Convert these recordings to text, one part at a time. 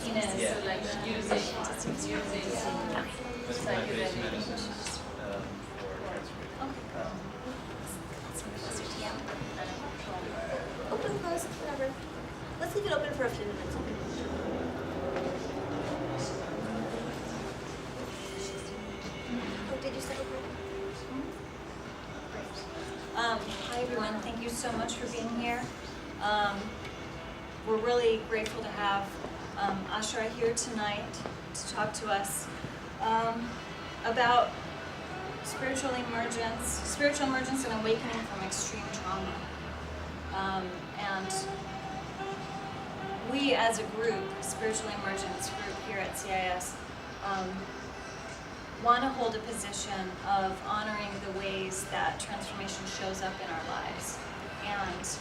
happiness, so like using psychedelics. Open, close, whatever. Let's leave it open for a few minutes. Oh, did you start recording? Hi everyone, thank you so much for being here. We're really grateful to have Asherah here tonight to talk to us about spiritual emergence and awakening from extreme trauma. And we as a group, spiritual emergence group here at CIS, want to hold a position of honoring the ways that transformation shows up in our lives and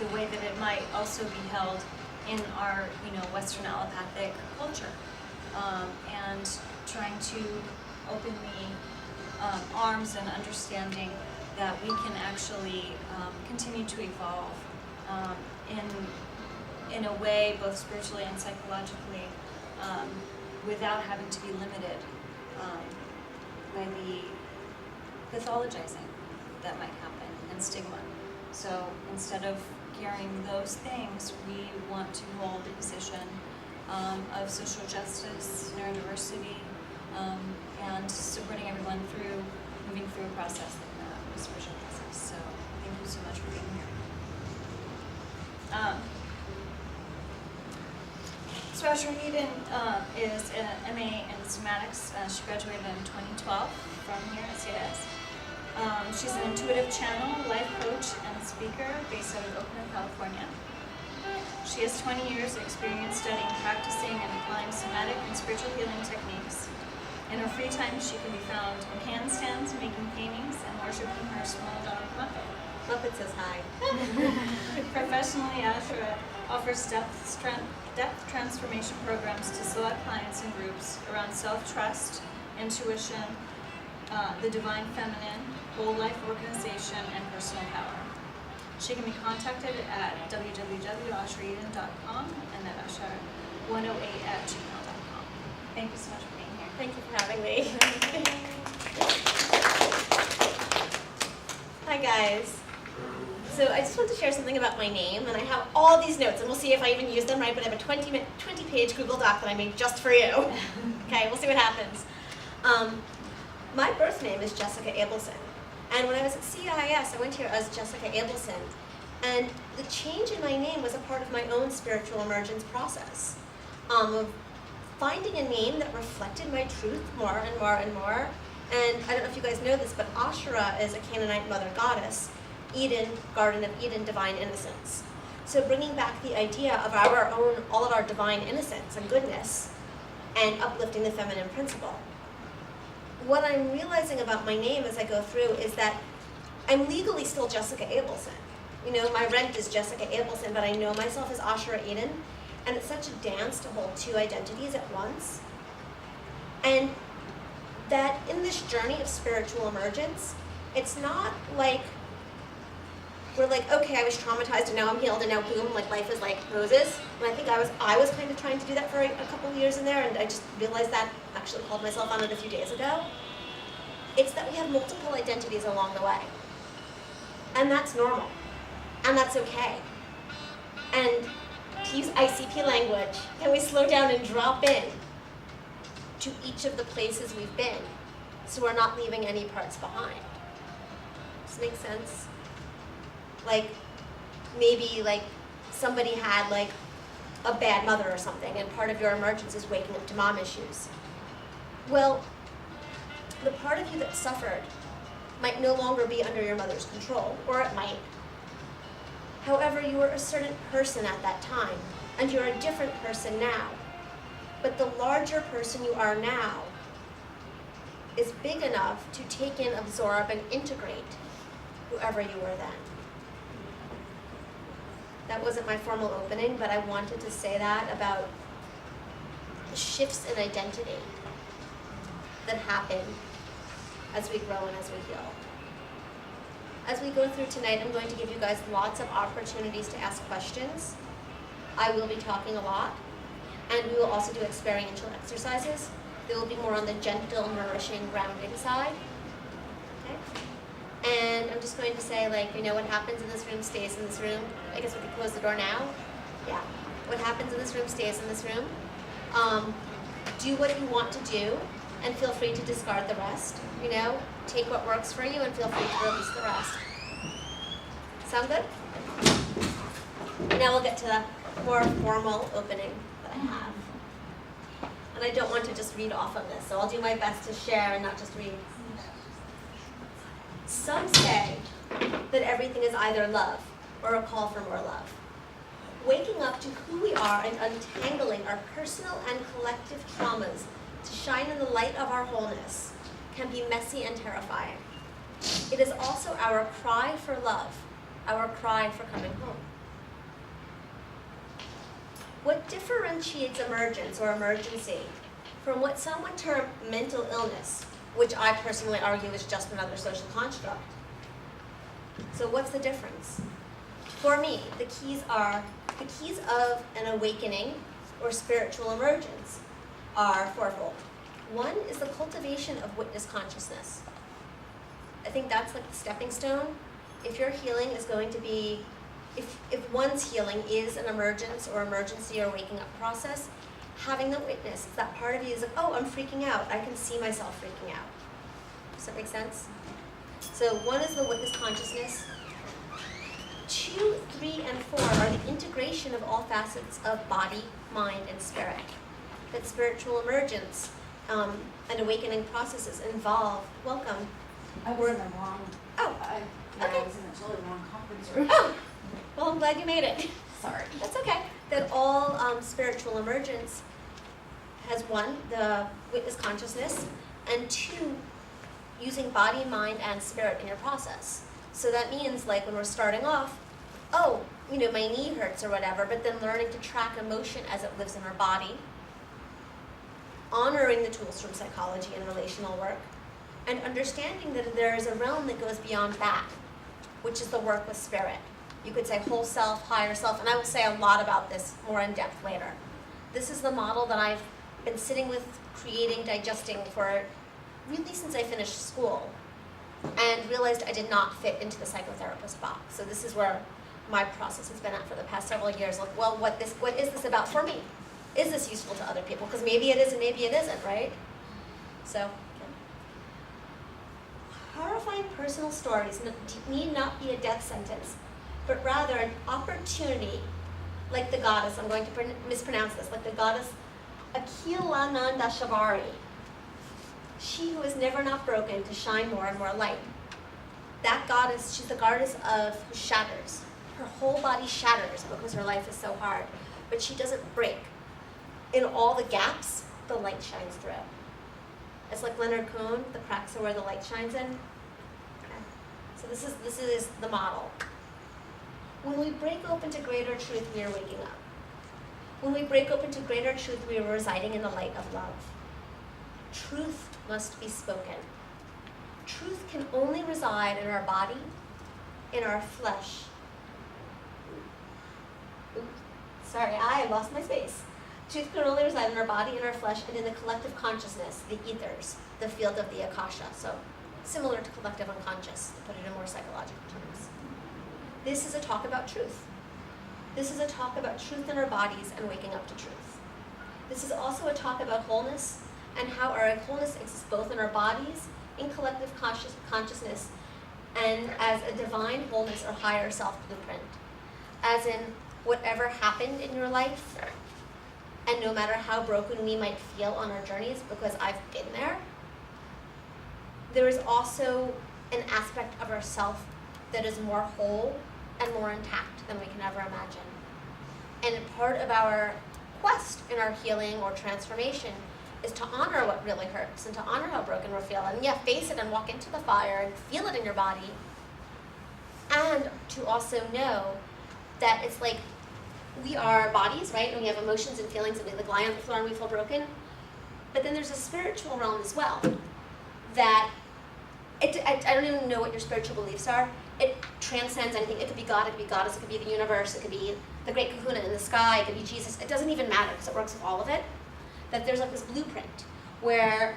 the way that it might also be held in our, Western allopathic culture, and trying to open the arms and understanding that we can actually continue to evolve in a way, both spiritually and psychologically, without having to be limited by the pathologizing that might happen and stigma. So instead of carrying those things, we want to hold a position of social justice, neurodiversity, and supporting everyone moving through a process like that, a spiritual process. So thank you so much for being here. So Asherah Eden is an MA in somatics. She graduated in 2012 from here at CIS. She's an intuitive channel, life coach, and speaker based out of Oakland, California. She has 20 years of experience studying, practicing, and applying somatic and spiritual healing techniques. In her free time, she can be found in handstands, making paintings, and worshiping her small dog, Muppet. Muppet says hi. Professionally, Asherah offers depth transformation programs to select clients and groups around self-trust, intuition, the divine feminine, whole life organization, and personal power. She can be contacted at www.asheraheden.com and at asherah108@gmail.com. Thank you so much for being here. Thank you for having me. Hi guys. So I just want to share something about my name, and I have all these notes, and we'll see if I even use them right, but I have a 20-page Google Doc that I made just for you. Okay, we'll see what happens. My birth name is Jessica Abelson, and when I was at CIS, I went here as Jessica Abelson, and the change in my name was a part of my own spiritual emergence process, of finding a name that reflected my truth more and more and more. And I don't know if you guys know this, but Asherah is a Canaanite mother goddess. Eden, Garden of Eden, divine innocence. So bringing back the idea of all of our divine innocence and goodness, and uplifting the feminine principle. What I'm realizing about my name as I go through is that I'm legally still Jessica Abelson. My rent is Jessica Abelson, but I know myself as Asherah Eden, and it's such a dance to hold two identities at once. And that in this journey of spiritual emergence, it's not like we're like, okay, I was traumatized and now I'm healed and now boom, like life is like roses. And I think I was kind of trying to do that for a couple of years in there, and I just realized that, actually called myself on it a few days ago. It's that we have multiple identities along the way. And that's normal. And that's okay. And to use ICP language, can we slow down and drop in to each of the places we've been so we're not leaving any parts behind? Does this make sense? Like, maybe somebody had a bad mother or something, and part of your emergence is waking up to mom issues. Well, the part of you that suffered might no longer be under your mother's control, or it might. However, you were a certain person at that time, and you're a different person now. But the larger person you are now is big enough to take in, absorb, and integrate whoever you were then. That wasn't my formal opening, but I wanted to say that about the shifts in identity that happen as we grow and as we heal. As we go through tonight, I'm going to give you guys lots of opportunities to ask questions. I will be talking a lot. And we will also do experiential exercises. They will be more on the gentle, nourishing, grounding side. Okay? And I'm just going to say, like, what happens in this room stays in this room. I guess we could close the door now. Yeah. What happens in this room stays in this room. Do what you want to do, and feel free to discard the rest. Take what works for you, and feel free to release the rest. Sound good? Now we'll get to the more formal opening that I have. And I don't want to just read off of this, so I'll do my best to share and not just read. Some say that everything is either love or a call for more love. Waking up to who we are and untangling our personal and collective traumas to shine in the light of our wholeness can be messy and terrifying. It is also our cry for love, our cry for coming home. What differentiates emergence or emergency from what some would term mental illness, which I personally argue is just another social construct? So what's the difference? For me, the keys of an awakening or spiritual emergence are fourfold. One is the cultivation of witness consciousness. I think that's like the stepping stone. If your healing is going to be, if one's healing is an emergence or emergency or waking up process, having the witness, that part of you is like, oh, I'm freaking out. I can see myself freaking out. Does that make sense? So one is the witness consciousness. 2, 3, and 4 are the integration of all facets of body, mind, and spirit. That spiritual emergence and awakening processes involve, welcome. I was in the wrong. Oh, I okay. was in the totally wrong conference room. Oh, well, I'm glad you made it. Sorry. That's okay. That all spiritual emergence has 1, the witness consciousness, and 2, using body, mind, and spirit in your process. So that means, like, when we're starting off, oh, my knee hurts or whatever, but then learning to track emotion as it lives in our body, honoring the tools from psychology and relational work, and understanding that there is a realm that goes beyond that, which is the work with spirit. You could say whole self, higher self, and I will say a lot about this more in depth later. This is the model that I've been sitting with, creating, digesting for really since I finished school, and realized I did not fit into the psychotherapist box. So this is where my process has been at for the past several years. Like, well, what is this about for me? Is this useful to other people? Because maybe it is and maybe it isn't, right? So, horrifying personal stories need not be a death sentence, but rather an opportunity, like the goddess, I'm going to mispronounce this, like the goddess Akilanandashavari, she who is never not broken to shine more and more light. That goddess, she's the goddess of who shatters. Her whole body shatters because her life is so hard, but she doesn't break. In all the gaps, the light shines through. It's like Leonard Cohen, the cracks are where the light shines in. Okay. So this is the model. When we break open to greater truth, we are waking up. When we break open to greater truth, we are residing in the light of love. Truth must be spoken. Truth can only reside in our body, in our flesh. Sorry, I lost my space. Truth can only reside in our body, in our flesh, and in the collective consciousness, the ethers, the field of the akasha. So similar to collective unconscious, to put it in more psychological terms. This is a talk about truth. This is a talk about truth in our bodies and waking up to truth. This is also a talk about wholeness and how our wholeness exists both in our bodies, in collective consciousness, and as a divine wholeness or higher self blueprint. As in, whatever happened in your life, and no matter how broken we might feel on our journeys, because I've been there is also an aspect of ourself that is more whole and more intact than we can ever imagine. And part of our quest in our healing or transformation is to honor what really hurts and to honor how broken we're feeling. Yeah, face it and walk into the fire and feel it in your body. And to also know that it's like we are bodies, right? And we have emotions and feelings and we like lie on the floor and we feel broken. But then there's a spiritual realm as well that I don't even know what your spiritual beliefs are. It transcends anything. It could be God, it could be goddess, it could be the universe, it could be the great kahuna in the sky, it could be Jesus, it doesn't even matter because it works with all of it, that there's like this blueprint where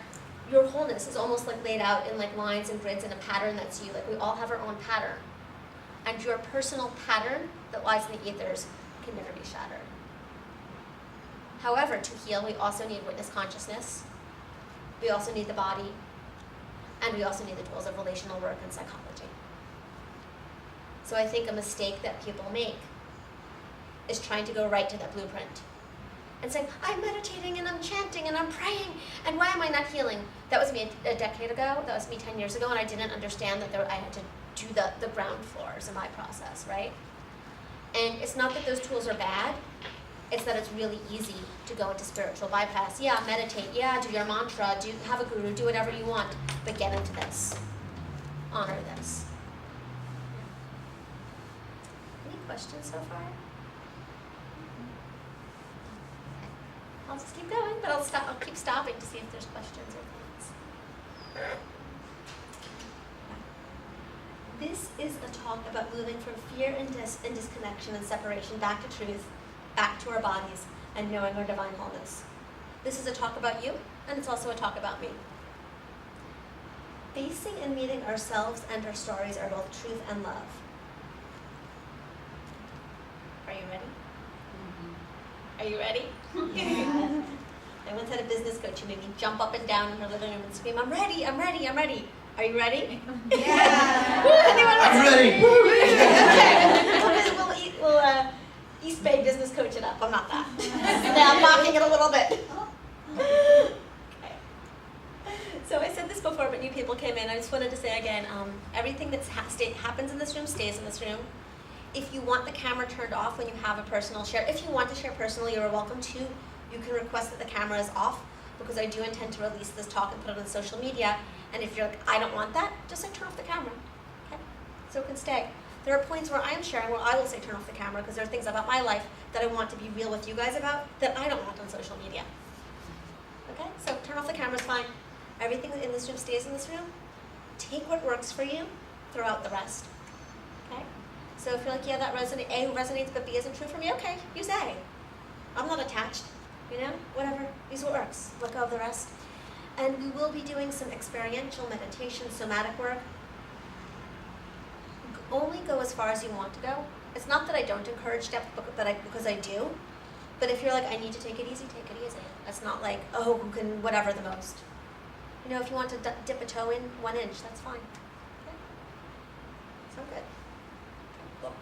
your wholeness is almost like laid out in like lines and grids and a pattern that's you. Like we all have our own pattern. And your personal pattern that lies in the ethers can never be shattered. However, to heal, we also need witness consciousness. We also need the body. And we also need the tools of relational work and psychology. So I think a mistake that people make is trying to go right to that blueprint and saying, I'm meditating and I'm chanting and I'm praying, and why am I not healing? That was me a decade ago, that was me 10 years ago, and I didn't understand that I had to do the ground floors in my process, right? And it's not that those tools are bad, it's that it's really easy to go into spiritual bypass. Yeah, meditate, yeah, do your mantra, have a guru, do whatever you want, but get into this. Honor this. Any questions so far? I'll just keep going, but I'll keep stopping to see if there's questions or thoughts. This is a talk about moving from fear and disconnection and separation back to truth, back to our bodies, and knowing our divine wholeness. This is a talk about you, and it's also a talk about me. Facing and meeting ourselves and our stories are both truth and love. Are you ready? Are you ready? Yeah. I once had a business coach who made me jump up and down in her living room and scream, I'm ready, I'm ready, I'm ready. Are you ready? Yeah. Anyone I'm ready. Okay. We'll East Bay business coach it up. I'm not that. Now I'm mocking it a little bit. Okay. So I said this before, but new people came in. I just wanted to say again, everything that happens in this room stays in this room. If you want the camera turned off when you have a personal share, if you want to share personally, you're welcome to. You can request that the camera is off, because I do intend to release this talk and put it on social media. And if you're like, I don't want that, just say turn off the camera. Okay? So it can stay. There are points where I am sharing where I will say turn off the camera, because there are things about my life that I want to be real with you guys about that I don't want on social media. Okay? So turn off the camera is fine. Everything in this room stays in this room. Take what works for you, throw out the rest. Okay? So if you're like, yeah, that A resonates, but B isn't true for me, okay, use A. I'm not attached, you know, whatever, use what works, let go of the rest. And we will be doing some experiential meditation, somatic work. Only go as far as you want to go. It's not that I don't encourage depth, because I do. But if you're like, I need to take it easy, take it easy. It's not like, oh, who can whatever the most. You know, if you want to dip a toe in 1 inch, that's fine. Okay? So good. Cool.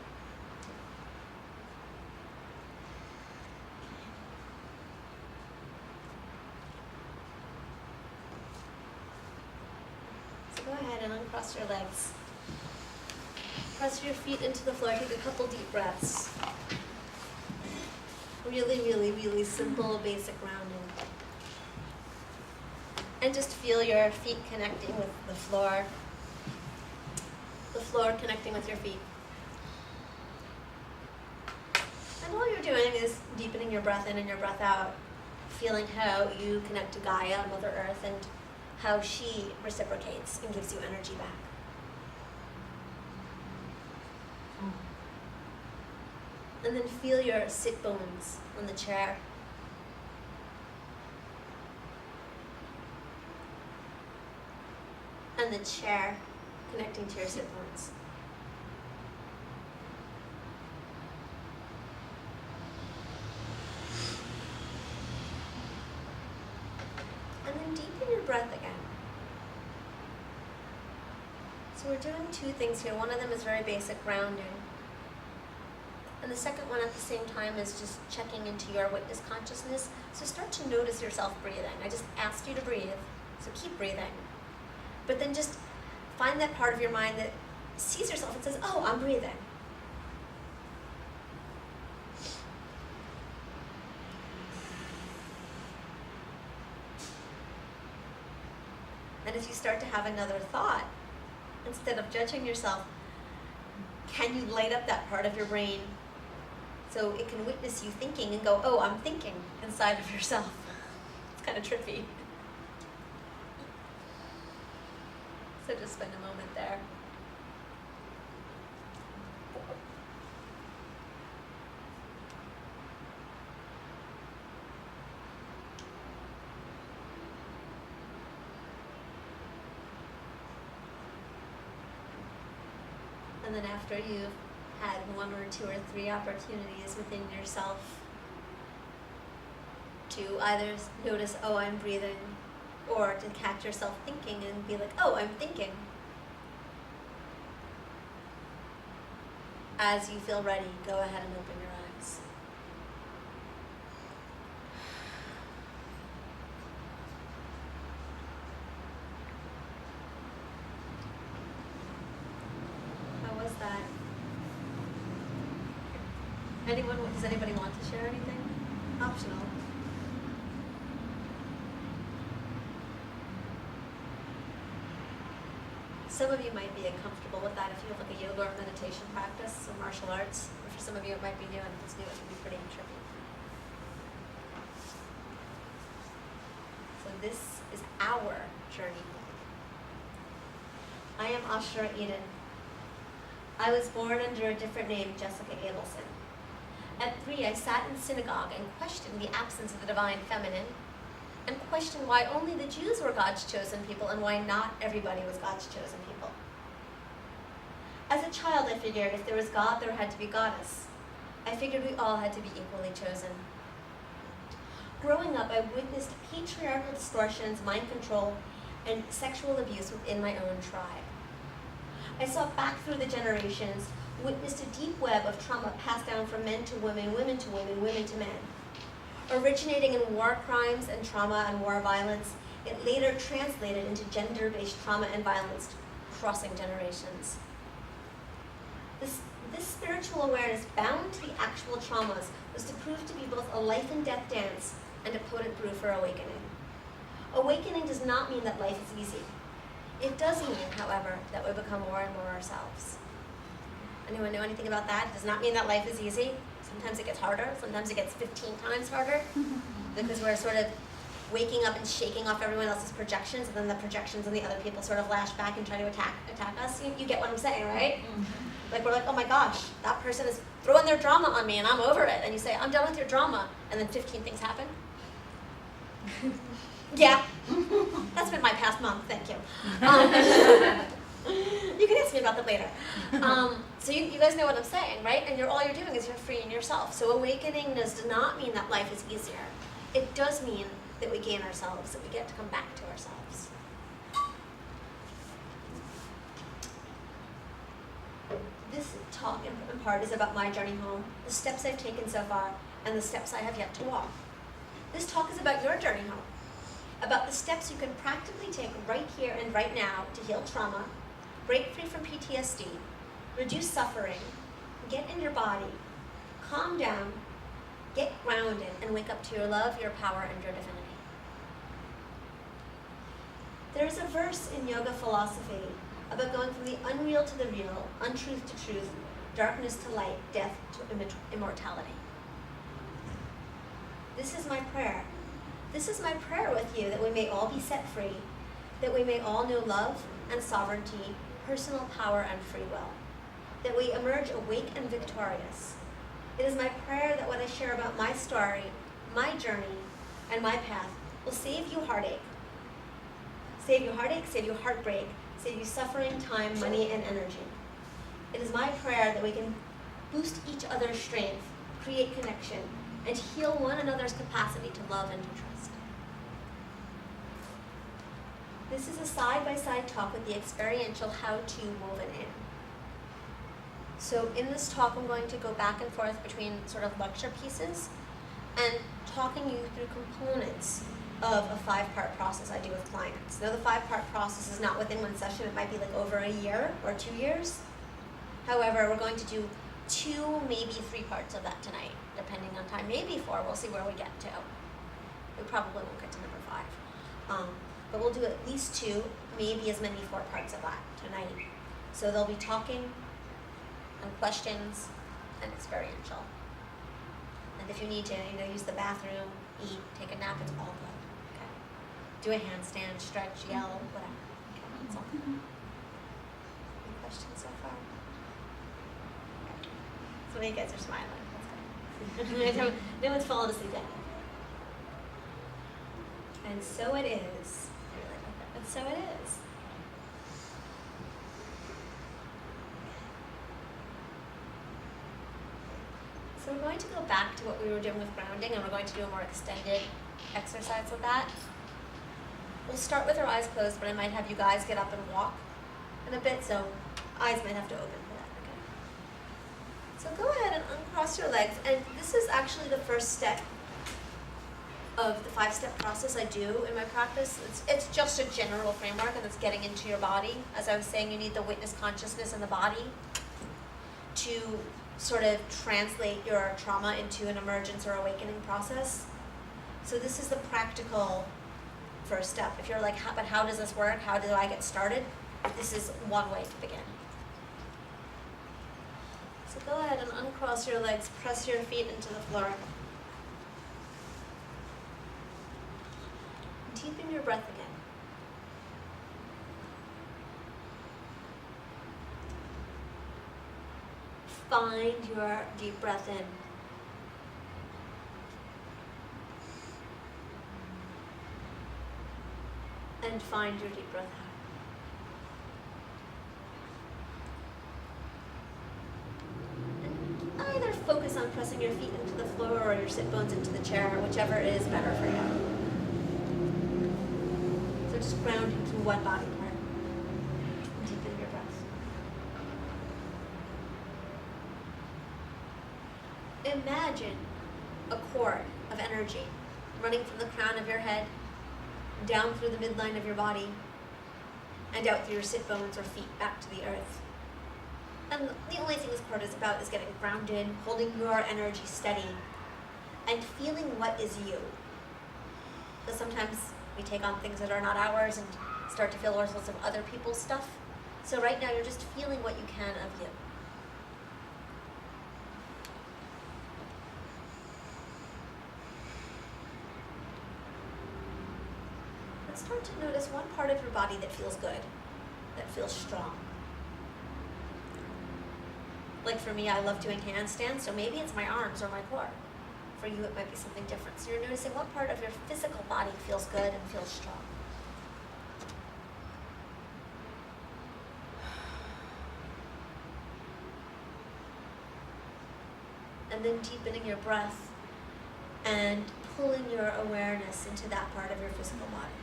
So go ahead and uncross your legs. Press your feet into the floor. Take a couple deep breaths. Really, really, really simple, basic grounding. And just feel your feet connecting with the floor connecting with your feet. And all you're doing is deepening your breath in and your breath out, feeling how you connect to Gaia, Mother Earth, and how she reciprocates and gives you energy back. And then feel your sit bones on the chair. And the chair connecting to your sit bones. And then deepen your breath again. So we're doing two things here. One of them is very basic grounding. And the second one at the same time is just checking into your witness consciousness. So start to notice yourself breathing. I just asked you to breathe, so keep breathing. But then just find that part of your mind that sees yourself and says, oh, I'm breathing. And as you start to have another thought, instead of judging yourself, can you light up that part of your brain so it can witness you thinking and go, oh, I'm thinking inside of yourself. It's kind of trippy. So just spend a moment there. And then after you've had 1 or 2 or 3 opportunities within yourself to either notice, oh, I'm breathing, or to catch yourself thinking and be like, oh, I'm thinking. As you feel ready, go ahead and open your eyes. How was that? Does anybody want to share anything? Optional. Some of you might be uncomfortable with that if you have like a yoga or meditation practice or martial arts. Or for some of you it might be new, and if it's new it can be pretty trippy. So this is our journey. I am Asherah Eden. I was born under a different name, Jessica Abelson. At 3, I sat in synagogue and questioned the absence of the divine feminine, and questioned why only the Jews were God's chosen people and why not everybody was God's chosen people. As a child, I figured if there was God, there had to be goddess. I figured we all had to be equally chosen. Growing up, I witnessed patriarchal distortions, mind control, and sexual abuse within my own tribe. I saw back through the generations, witnessed a deep web of trauma passed down from men to women, women to women, women to men. Originating in war crimes and trauma and war violence, it later translated into gender-based trauma and violence, crossing generations. This spiritual awareness, bound to the actual traumas, was to prove to be both a life and death dance and a potent brew for awakening. Awakening does not mean that life is easy. It does mean, however, that we become more and more ourselves. Anyone know anything about that? It does not mean that life is easy. Sometimes it gets harder. Sometimes it gets 15 times harder because we're sort of waking up and shaking off everyone else's projections, and then the projections and the other people sort of lash back and try to attack us. You get what I'm saying, right? Mm-hmm. Like we're like, oh my gosh, that person is throwing their drama on me and I'm over it. And you say, I'm done with your drama. And then 15 things happen. Yeah, that's been my past month, thank you. You can ask me about that later. So you guys know what I'm saying, right? And all you're doing is you're freeing yourself. So awakening does not mean that life is easier. It does mean that we gain ourselves, that we get to come back to ourselves. This talk in part is about my journey home, the steps I've taken so far, and the steps I have yet to walk. This talk is about your journey home, about the steps you can practically take right here and right now to heal trauma, break free from PTSD, reduce suffering, get in your body, calm down, get grounded, and wake up to your love, your power, and your divinity. There's a verse in yoga philosophy about going from the unreal to the real, untruth to truth, darkness to light, death to immortality. This is my prayer. This is my prayer with you, that we may all be set free, that we may all know love and sovereignty, personal power and free will, that we emerge awake and victorious. It is my prayer that what I share about my story, my journey, and my path will save you heartache. Save you heartache, save you heartbreak, save you suffering, time, money, and energy. It is my prayer that we can boost each other's strength, create connection, and heal one another's capacity to love and to trust. This is a side-by-side talk with the experiential how-to woven in. So in this talk, I'm going to go back and forth between sort of lecture pieces and talking you through components of a 5-part process I do with clients. Now the 5-part process is not within one session, it might be like over a year or 2 years. However, we're going to do 2, maybe 3 parts of that tonight, depending on time, maybe 4, we'll see where we get to. We probably won't get to number 5. But we'll do at least 2, maybe as many 4 parts of that tonight. So they'll be talking and questions and experiential. And if you need to, use the bathroom, eat, take a nap, it's all good. Okay. Do a handstand, stretch, yell, whatever. Okay, that's all. Any questions so far? Okay. So you guys are smiling. That's good. No one's falling asleep yet. And so it is. I really like that. And so it is. So we're going to go back to what we were doing with grounding, and we're going to do a more extended exercise with that. We'll start with our eyes closed, but I might have you guys get up and walk in a bit, so eyes might have to open for that, okay? So go ahead and uncross your legs, and this is actually the first step of the 5-step process I do in my practice. It's just a general framework, and it's getting into your body. As I was saying, you need the witness consciousness in the body to sort of translate your trauma into an emergence or awakening process. So this is the practical first step. If you're like, but how does this work? How do I get started? This is one way to begin. So go ahead and uncross your legs, press your feet into the floor. Deepen your breath again. Find your deep breath in. And find your deep breath out. And either focus on pressing your feet into the floor or your sit bones into the chair, whichever is better for you. So just ground into one body part. Deepen your breath. Imagine a cord of energy running from the crown of your head down through the midline of your body and out through your sit bones or feet back to the earth. And the only thing this cord is about is getting grounded, holding your energy steady, and feeling what is you. Because sometimes we take on things that are not ours and start to feel all sorts of other people's stuff. So right now you're just feeling what you can of you. And start to notice one part of your body that feels good, that feels strong. Like for me, I love doing handstands, so maybe it's my arms or my core. For you, it might be something different. So you're noticing what part of your physical body feels good and feels strong. And then deepening your breath and pulling your awareness into that part of your physical body.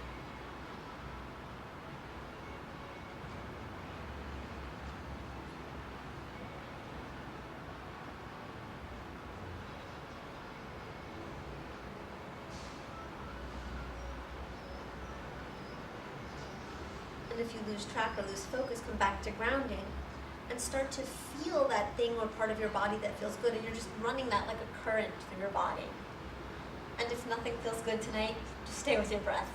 And if you lose track or lose focus, come back to grounding and start to feel that thing or part of your body that feels good, and you're just running that like a current through your body. And if nothing feels good tonight, just stay with your breath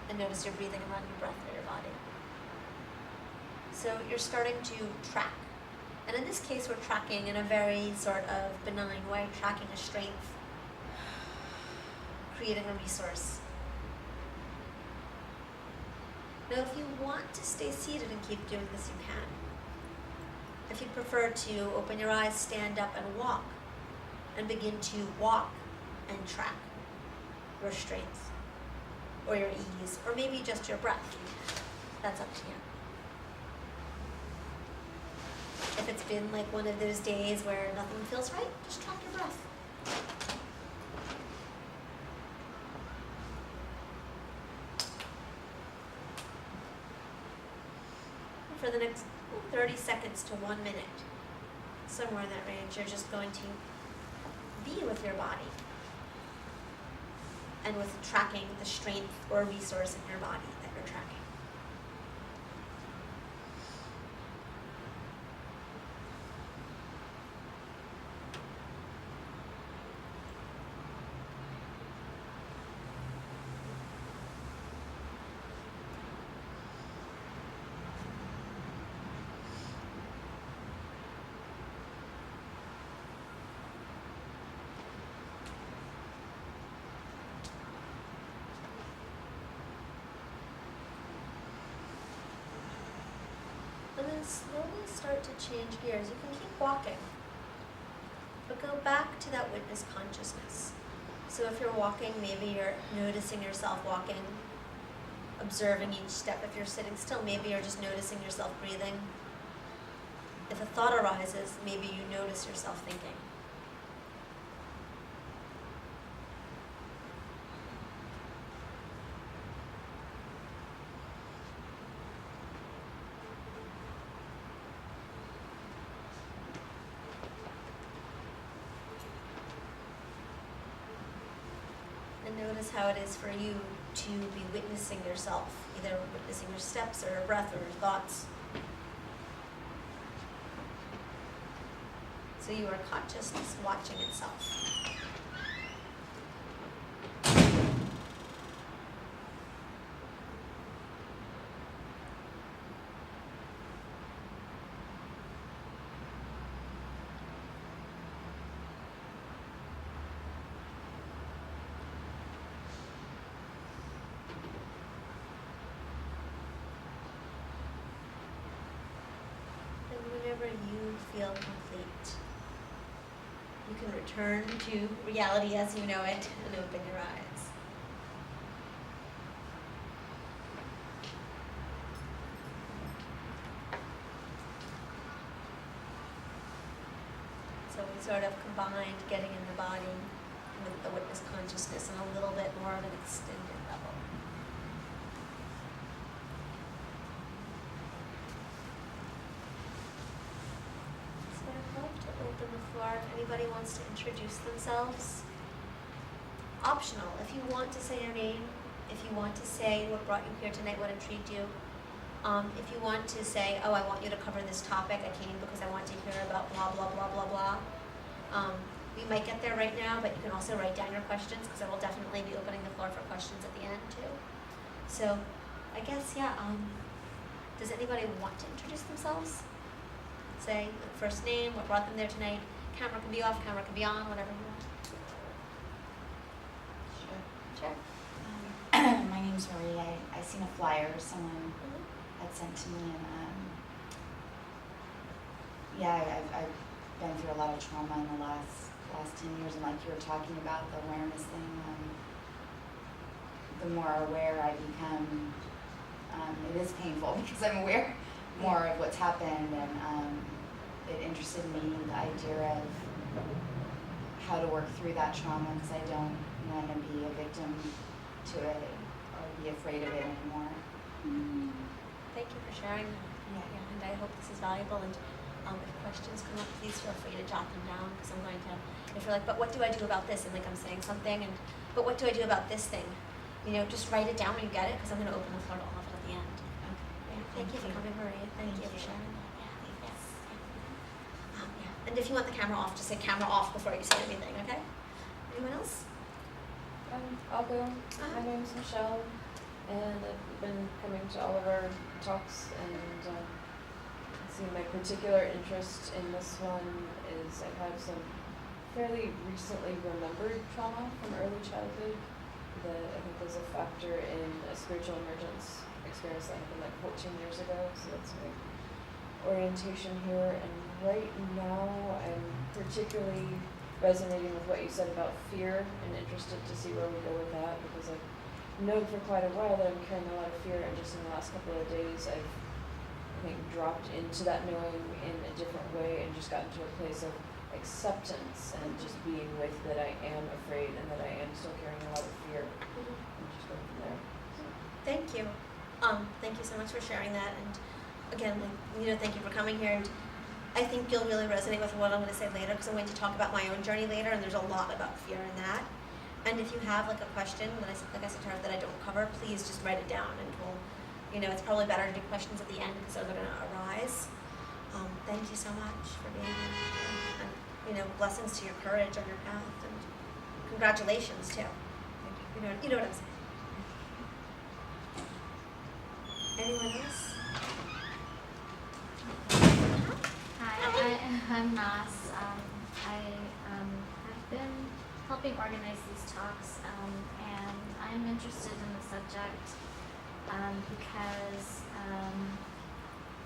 and notice your breathing and run your breath through your body. So you're starting to track. And in this case, we're tracking in a very sort of benign way, tracking a strength, creating a resource. Now, if you want to stay seated and keep doing this, you can. If you prefer to open your eyes, stand up, and walk, and begin to walk and track your strength, or your ease, or maybe just your breath. That's up to you. If it's been like one of those days where nothing feels right, just track your breath. For the next 30 seconds to 1 minute, somewhere in that range, you're just going to be with your body and with tracking the strength or resource in your body that you're tracking. And then slowly start to change gears. You can keep walking, but go back to that witness consciousness. So if you're walking, maybe you're noticing yourself walking, observing each step. If you're sitting still, maybe you're just noticing yourself breathing. If a thought arises, maybe you notice yourself thinking. notice how it is for you to be witnessing yourself, either witnessing your steps or your breath or your thoughts. So you are consciousness watching itself. Whenever you feel complete, you can return to reality as you know it and open your eyes. So we sort of combined getting in the body with the witness consciousness on a little bit more of an extended level. Open the floor if anybody wants to introduce themselves. Optional, if you want to say your name, if you want to say what brought you here tonight, what intrigued you. If you want to say, oh, I want you to cover this topic, I came because I want to hear about blah, blah, blah, blah, blah. We might get there right now, but you can also write down your questions because I will definitely be opening the floor for questions at the end too. So I guess, yeah, does anybody want to introduce themselves? Say the first name, what brought them there tonight. Camera can be off, camera can be on, whatever you want. Sure. My name's Marie. I seen a flyer someone had sent to me, and I've been through a lot of trauma in the last 10 years, and like you were talking about the awareness thing, the more aware I become, it is painful because I'm aware more of what's happened, and it interested me the idea of how to work through that trauma, because I don't want to be a victim to it or be afraid of it anymore. Thank you for sharing that. Yeah, and I hope this is valuable. And if questions come up, please feel free to jot them down, because I'm going to, if you're like, but what do I do about this? And like I'm saying something, and but what do I do about this thing? You know, just write it down when you get it, because I'm going to open the floor to all of it at the end. Okay. Yeah, thank you for coming, Maria. Thank you for sharing that. Yeah, yes. Yeah. And if you want the camera off, just say camera off before you say anything, okay? Anyone else? I'll go. My name's Michelle, and I've been coming to all of our talks, and see my particular interest in this one is I've had some fairly recently remembered trauma from early childhood that I think was a factor in a spiritual emergence experience that happened like 14 years ago, so that's my orientation here. And right now I'm particularly resonating with what you said about fear and interested to see where we go with that, because I've known for quite a while that I'm carrying a lot of fear, and just in the last couple of days I think dropped into that knowing in a different way and just gotten to a place of acceptance and just being with that I am afraid and that I am still carrying a lot of fear, and just going from there. So. Thank you. Thank you so much for sharing that, and again, thank you for coming here. And I think you'll really resonate with what I'm going to say later, because I'm going to talk about my own journey later, and there's a lot about fear in that. And if you have like a question that like I said to her that I don't cover, please just write it down, and we'll, it's probably better to do questions at the end because they're going to arise. Thank you so much for being here, and blessings to your courage on your path, and congratulations too. You know what I'm saying. Anyone else? Hi, I'm Nas. I've been helping organize these talks, and I'm interested in the subject because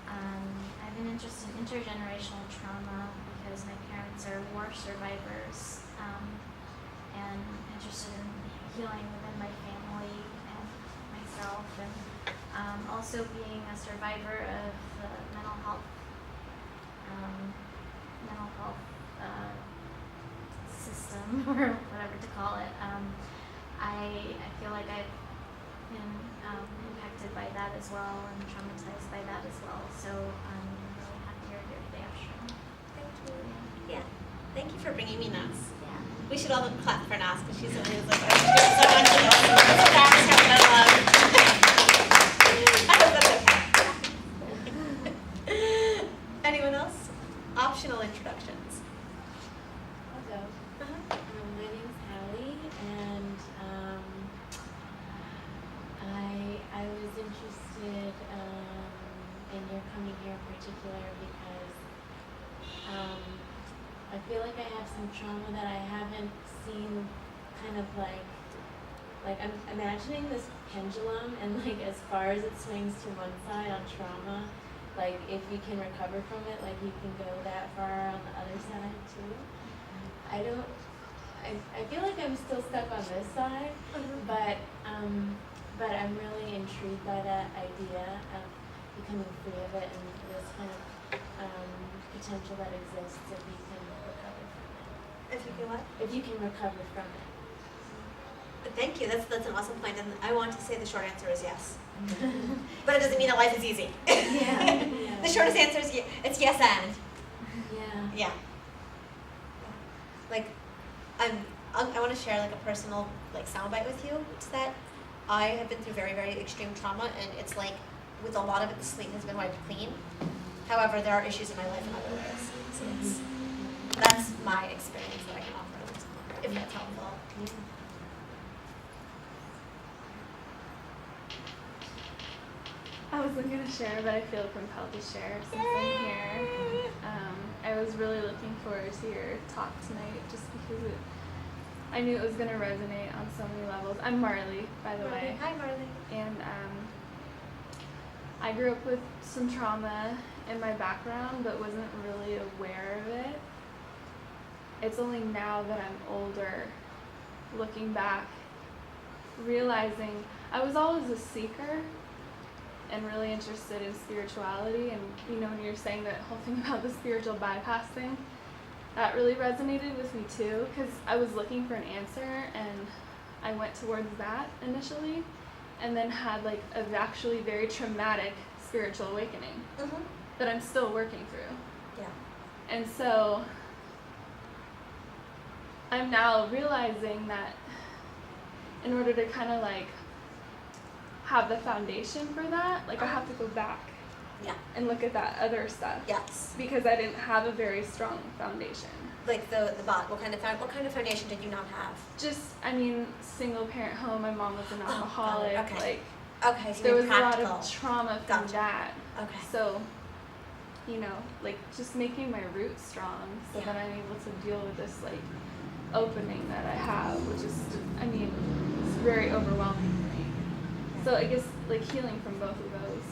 I've been interested in intergenerational trauma because my parents are war survivors, and interested in healing within my family and myself, and also being a survivor of mental health system or whatever to call it. I feel like I've been impacted by that as well and traumatized by that as well. So I'm really happy you're here today, Asherah. Thank you. Yeah. Thank you for bringing me nuts. Yeah. We should all clap for Nas because she's amazing. Like, she's doing so much of this. This practice her I hope that's okay. Anyone else? Optional introductions. I'll go. Uh-huh. My name's Hallie, and I was interested in your coming here in particular because I feel like I have some trauma that I haven't seen, kind of like I'm imagining this pendulum, and like as far as it swings to one side on trauma, like if you can recover from it, like you can go that far on the other side too. I feel like I'm still stuck on this side, but I'm really intrigued by that idea of becoming free of it and this kind of potential that exists if you can recover from it. If you can what? If you can recover from it. But thank you. That's an awesome point, and I want to say the short answer is yes. But it doesn't mean that life is easy. Yeah. The shortest answer is it's yes and. Yeah. Yeah. Like, I want to share like a personal like soundbite with you. It's that I have been through very, very extreme trauma, and it's like with a lot of it, the slate has been wiped clean. However, there are issues in my life in other ways. So that's my experience that I can offer, if that's helpful. I wasn't going to share, but I feel compelled to share since I'm here. I was really looking forward to your talk tonight just because I knew it was going to resonate on so many levels. I'm Marley, by the way. Hi, Marley. And I grew up with some trauma in my background, but wasn't really aware of it. It's only now that I'm older, looking back, realizing I was always a seeker and really interested in spirituality. And when you're saying that whole thing about the spiritual bypass thing, that really resonated with me too, because I was looking for an answer and I went towards that initially, and then had like a actually very traumatic spiritual awakening that I'm still working through. Yeah. And so I'm now realizing that in order to kind of like have the foundation for that, like I have to go back and look at that other stuff. Yes. Because I didn't have a very strong foundation. Like the bot. What kind of foundation did you not have? Just, single parent home. My mom was an alcoholic. Okay. Like Okay. So there was practical. a lot of trauma from Gotcha. that. Okay. So, like just making my roots strong so that I'm able to deal with this like opening that I have, which is, it's very overwhelming for me. So I guess like healing from both of those.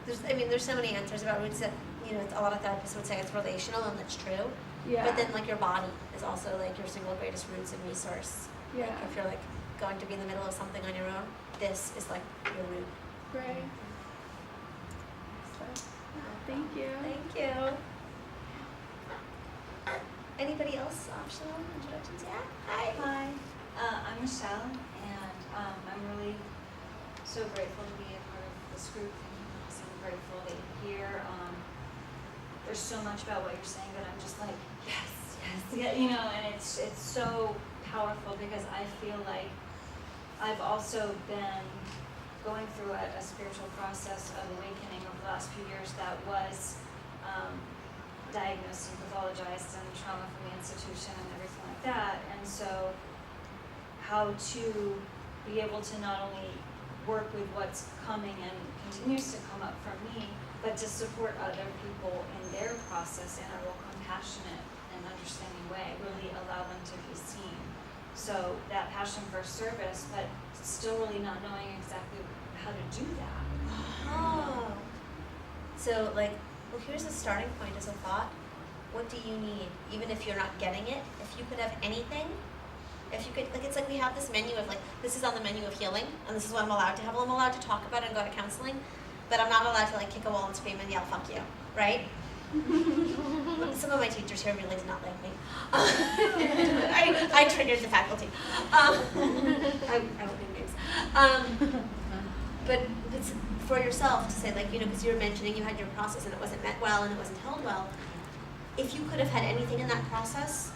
There's so many answers about roots that, a lot of therapists would say it's relational, and that's true. Yeah. But then like your body is also like your single greatest roots and resource. Yeah. Like if you're like going to be in the middle of something on your own, this is like your root. Right. So, thank you. Thank you. Anybody else optional introductions? Yeah. Hi. Hi, I'm Michelle, and I'm really so grateful to be a part of this group, and so grateful that you're here. There's so much about what you're saying that I'm just like, yes, yeah, and it's so powerful because I feel like I've also been going through a spiritual process of awakening over the last few years that was diagnosed and pathologized and trauma from the institution and everything like that. And so how to be able to not only work with what's coming and continues to come up for me, but to support other people in their process in a real compassionate and understanding way, really allow them to be seen. So that passion for service, but still really not knowing exactly how to do that. Oh. So here's a starting point as a thought. What do you need? Even if you're not getting it, if you could have anything, if you could, it's like we have this menu of this is on the menu of healing, and this is what I'm allowed to have. Well, I'm allowed to talk about it and go to counseling, but I'm not allowed to kick a wall and scream and yell, fuck you, right? Some of my teachers here really did not like me. I triggered the faculty. I won't name names. But it's for yourself to say, because you were mentioning you had your process and it wasn't met well and it wasn't held well. If you could have had anything in that process,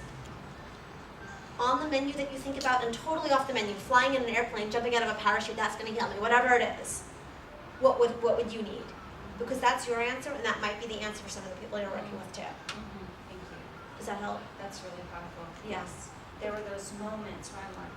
on the menu that you think about and totally off the menu, flying in an airplane, jumping out of a parachute, that's going to heal me, whatever it is, what would you need? Because that's your answer, and that might be the answer for some of the people you're working with too. Thank you. Does that help? That's really powerful. Yes. There were those moments where I'm like,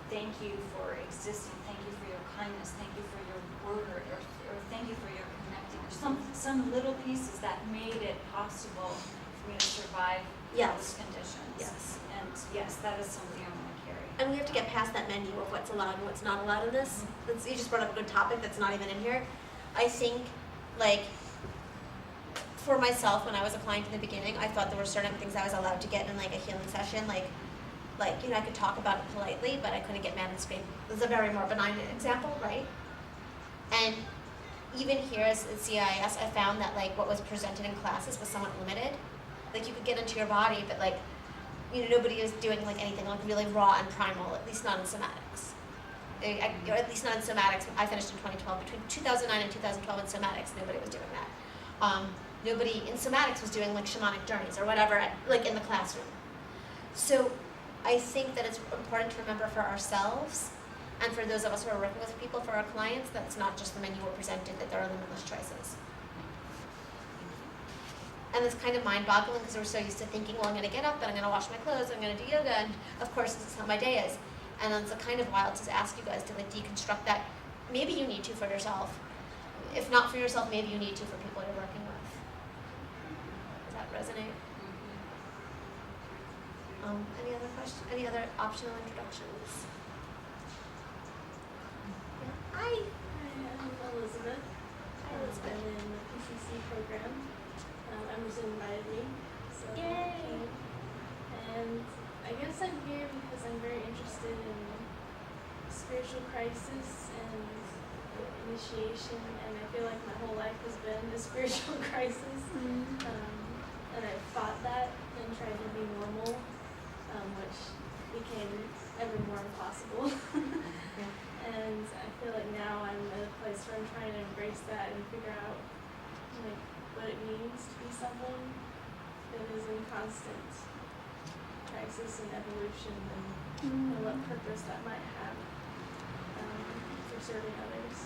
thank you for existing, thank you for your kindness, thank you for your word, or thank you for your connecting, or some little pieces that made it possible for me to survive those conditions. Yes. And yes, that is something I want to carry. And we have to get past that menu of what's allowed and what's not allowed in this. You just brought up a good topic that's not even in here. I think, like, for myself, when I was applying to the beginning, I thought there were certain things I was allowed to get in, like, a healing session, like, you know, I could talk about it politely, but I couldn't get mad and scream. This is a very more benign example, right? And even here as CIS, I found that, like, what was presented in classes was somewhat limited. Like, you could get into your body, but, like, you know, nobody was doing, like, anything, like, really raw and primal, at least not in somatics. Or at least not in somatics. I finished in 2012. Between 2009 and 2012 in somatics, nobody was doing that. Nobody in somatics was doing, like, shamanic journeys or whatever, like, in the classroom. So I think that it's important to remember for ourselves and for those of us who are working with people, for our clients, that it's not just the menu we're presented, that there are limitless choices. And it's kind of mind-boggling because we're so used to thinking, well, I'm going to get up and I'm going to wash my clothes, I'm going to do yoga, and of course this is how my day is. And it's kind of wild to ask you guys to, like, deconstruct that. Maybe you need to for yourself. If not for yourself, maybe you need to for people you're working with. Does that resonate? Any other questions? Any other optional introductions? Yeah. Hi. Hi, I'm Elizabeth. Hi, Elizabeth. I'm in the PCC program. Emerson invited me, so I Yay. came. And I guess I'm here because I'm very interested in spiritual crisis and initiation, and I feel like my whole life has been a spiritual crisis. And I've fought that and tried to be normal, which became ever more impossible. And I feel like now I'm at a place where I'm trying to embrace that and figure out, like, what it means to be someone that is in constant crisis and evolution, and what purpose that might have for serving others.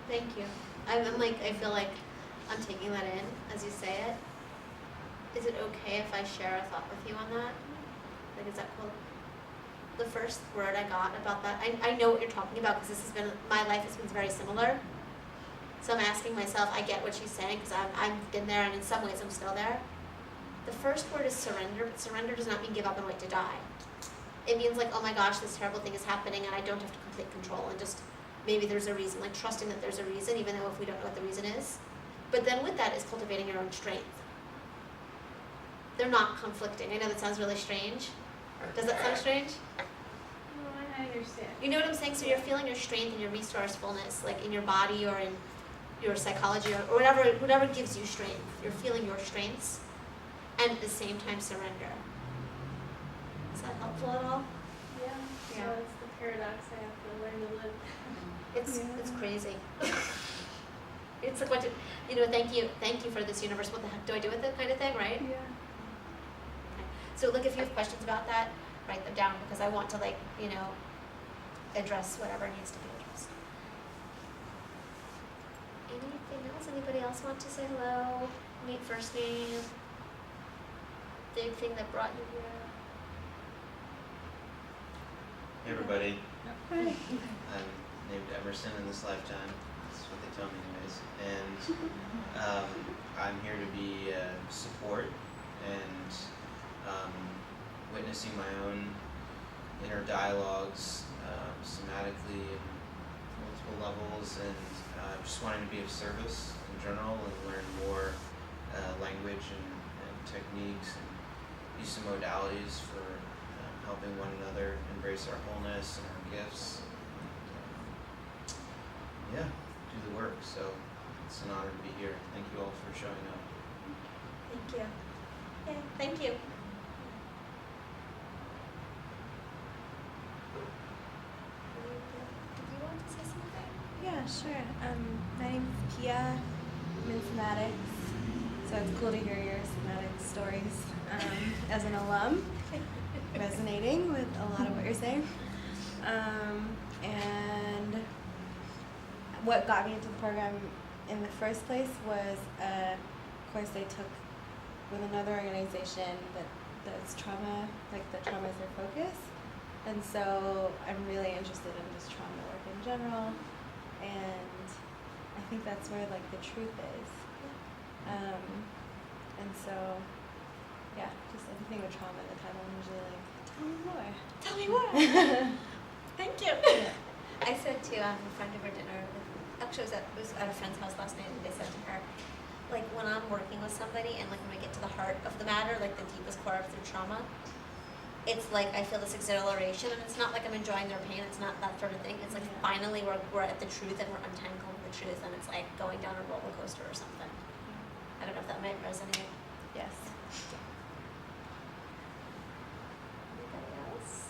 Thank you. I'm like, I feel like I'm taking that in as you say it. Is it okay if I share a thought with you on that? Like, is that cool? The first word I got about that, I know what you're talking about because this has been, my life has been very similar. So I'm asking myself, I get what she's saying because I've been there and in some ways I'm still there. The first word is surrender, but surrender does not mean give up and wait to die. It means, like, oh my gosh, this terrible thing is happening and I don't have to complete control, and just maybe there's a reason, like trusting that there's a reason even though if we don't know what the reason is. But then with that is cultivating your own strength. They're not conflicting. I know that sounds really strange. Does that sound strange? No, I understand. You know what I'm saying? So you're feeling your strength and your resourcefulness, like in your body or in your psychology or whatever gives you strength. You're feeling your strengths and at the same time surrender. Is that helpful at all? Yeah. Yeah. So it's the paradox I have to learn to live. It's crazy. It's like what thank you for this universe. What the heck do I do with it, kind of thing, right? Yeah. Okay. So look, if you have questions about that, write them down because I want to address whatever needs to be addressed. Anything else? Anybody else want to say hello? Meet first name. Big thing that brought you here. Hey everybody, Hi. I'm named Emerson in this lifetime. That's what they tell me anyways. And I'm here to be support and witnessing my own inner dialogues somatically and multiple levels, and just wanting to be of service in general and learn more language and techniques and use some modalities for helping one another embrace our wholeness and our gifts. And, do the work. So it's an honor to be here. Thank you all for showing up. Thank you. Yeah, thank you. Did you want to say something? Yeah, sure. My name's Pia. I'm in somatics. So it's cool to hear your somatic stories as an alum, resonating with a lot of what you're saying. And what got me into the program in the first place was a course I took with another organization that's trauma, like the trauma is their focus. And so I'm really interested in just trauma work in general, and I think that's where like the truth is. And so, yeah, just anything with trauma in the title, I'm usually like, tell me more. Tell me more. Thank you. I said to a friend over dinner, actually it was at a friend's house last night, and I said to her, like when I'm working with somebody and like when I get to the heart of the matter, like the deepest core of their trauma, it's like I feel this exhilaration, and it's not like I'm enjoying their pain, it's not that sort of thing. It's like finally we're at the truth and we're untangling the truth, and it's like going down a roller coaster or something. I don't know if that might resonate. Yes. Anybody else?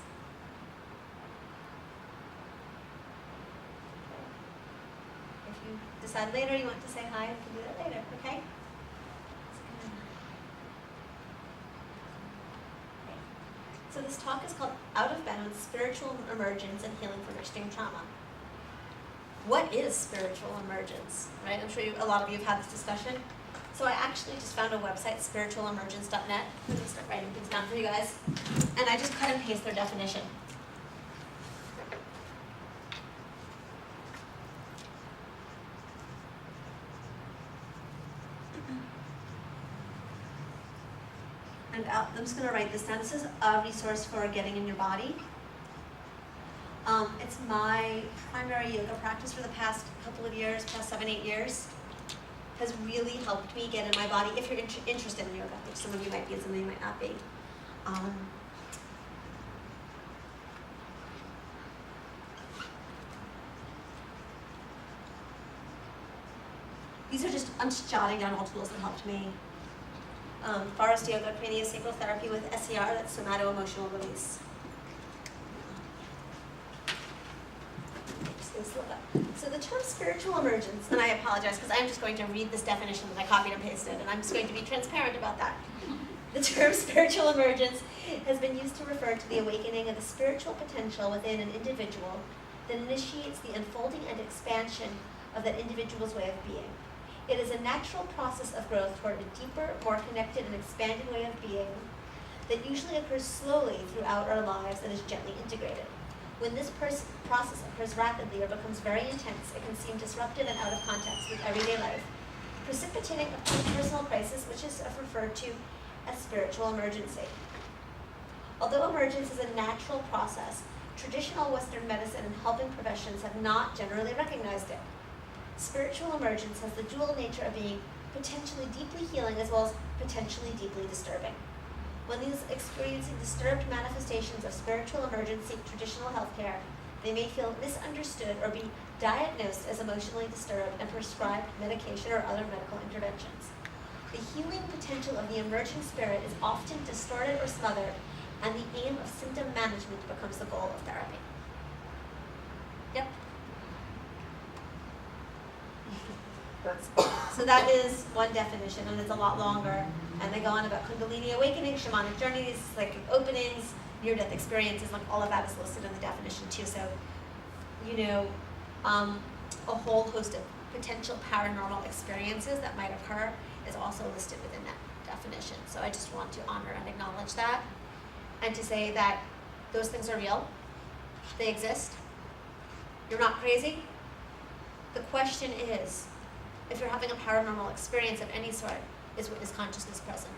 Okay. If you decide later you want to say hi, you can do that later, okay? So this talk is called Out of Bounds, Spiritual Emergence and Healing from Extreme Trauma. What is spiritual emergence, right? I'm sure a lot of you have had this discussion. So I actually just found a website, spiritualemergence.net. I'm going to start writing things down for you guys. And I just cut and paste their definition. And I'm just going to write this down. This is a resource for getting in your body. It's my primary yoga practice for the past couple of years, past 7-8 years. Has really helped me get in my body. If you're interested in yoga, which some of you might be and some of you might not be. I'm just jotting down all tools that helped me. Forest yoga, craniosacral therapy with SER, that's somato-emotional release. So the term spiritual emergence, and I apologize because I'm just going to read this definition that I copied and pasted, and I'm just going to be transparent about that. The term spiritual emergence has been used to refer to the awakening of the spiritual potential within an individual that initiates the unfolding and expansion of that individual's way of being. It is a natural process of growth toward a deeper, more connected, and expanded way of being that usually occurs slowly throughout our lives and is gently integrated. When this process occurs rapidly or becomes very intense, it can seem disruptive and out of context with everyday life, precipitating a personal crisis, which is referred to as spiritual emergency. Although emergence is a natural process, traditional Western medicine and helping professions have not generally recognized it. Spiritual emergence has the dual nature of being potentially deeply healing as well as potentially deeply disturbing. When these experiencing disturbed manifestations of spiritual emergency traditional healthcare, they may feel misunderstood or be diagnosed as emotionally disturbed and prescribed medication or other medical interventions. The healing potential of the emerging spirit is often distorted or smothered, and the aim of symptom management becomes the goal of therapy. Yep. So that is one definition, and it's a lot longer. And they go on about Kundalini awakening, shamanic journeys, psychic openings, near-death experiences, like all of that is listed in the definition too. So, a whole host of potential paranormal experiences that might occur is also listed within that definition. So I just want to honor and acknowledge that, and to say that those things are real, they exist. You're not crazy. The question is, if you're having a paranormal experience of any sort, is witness consciousness present?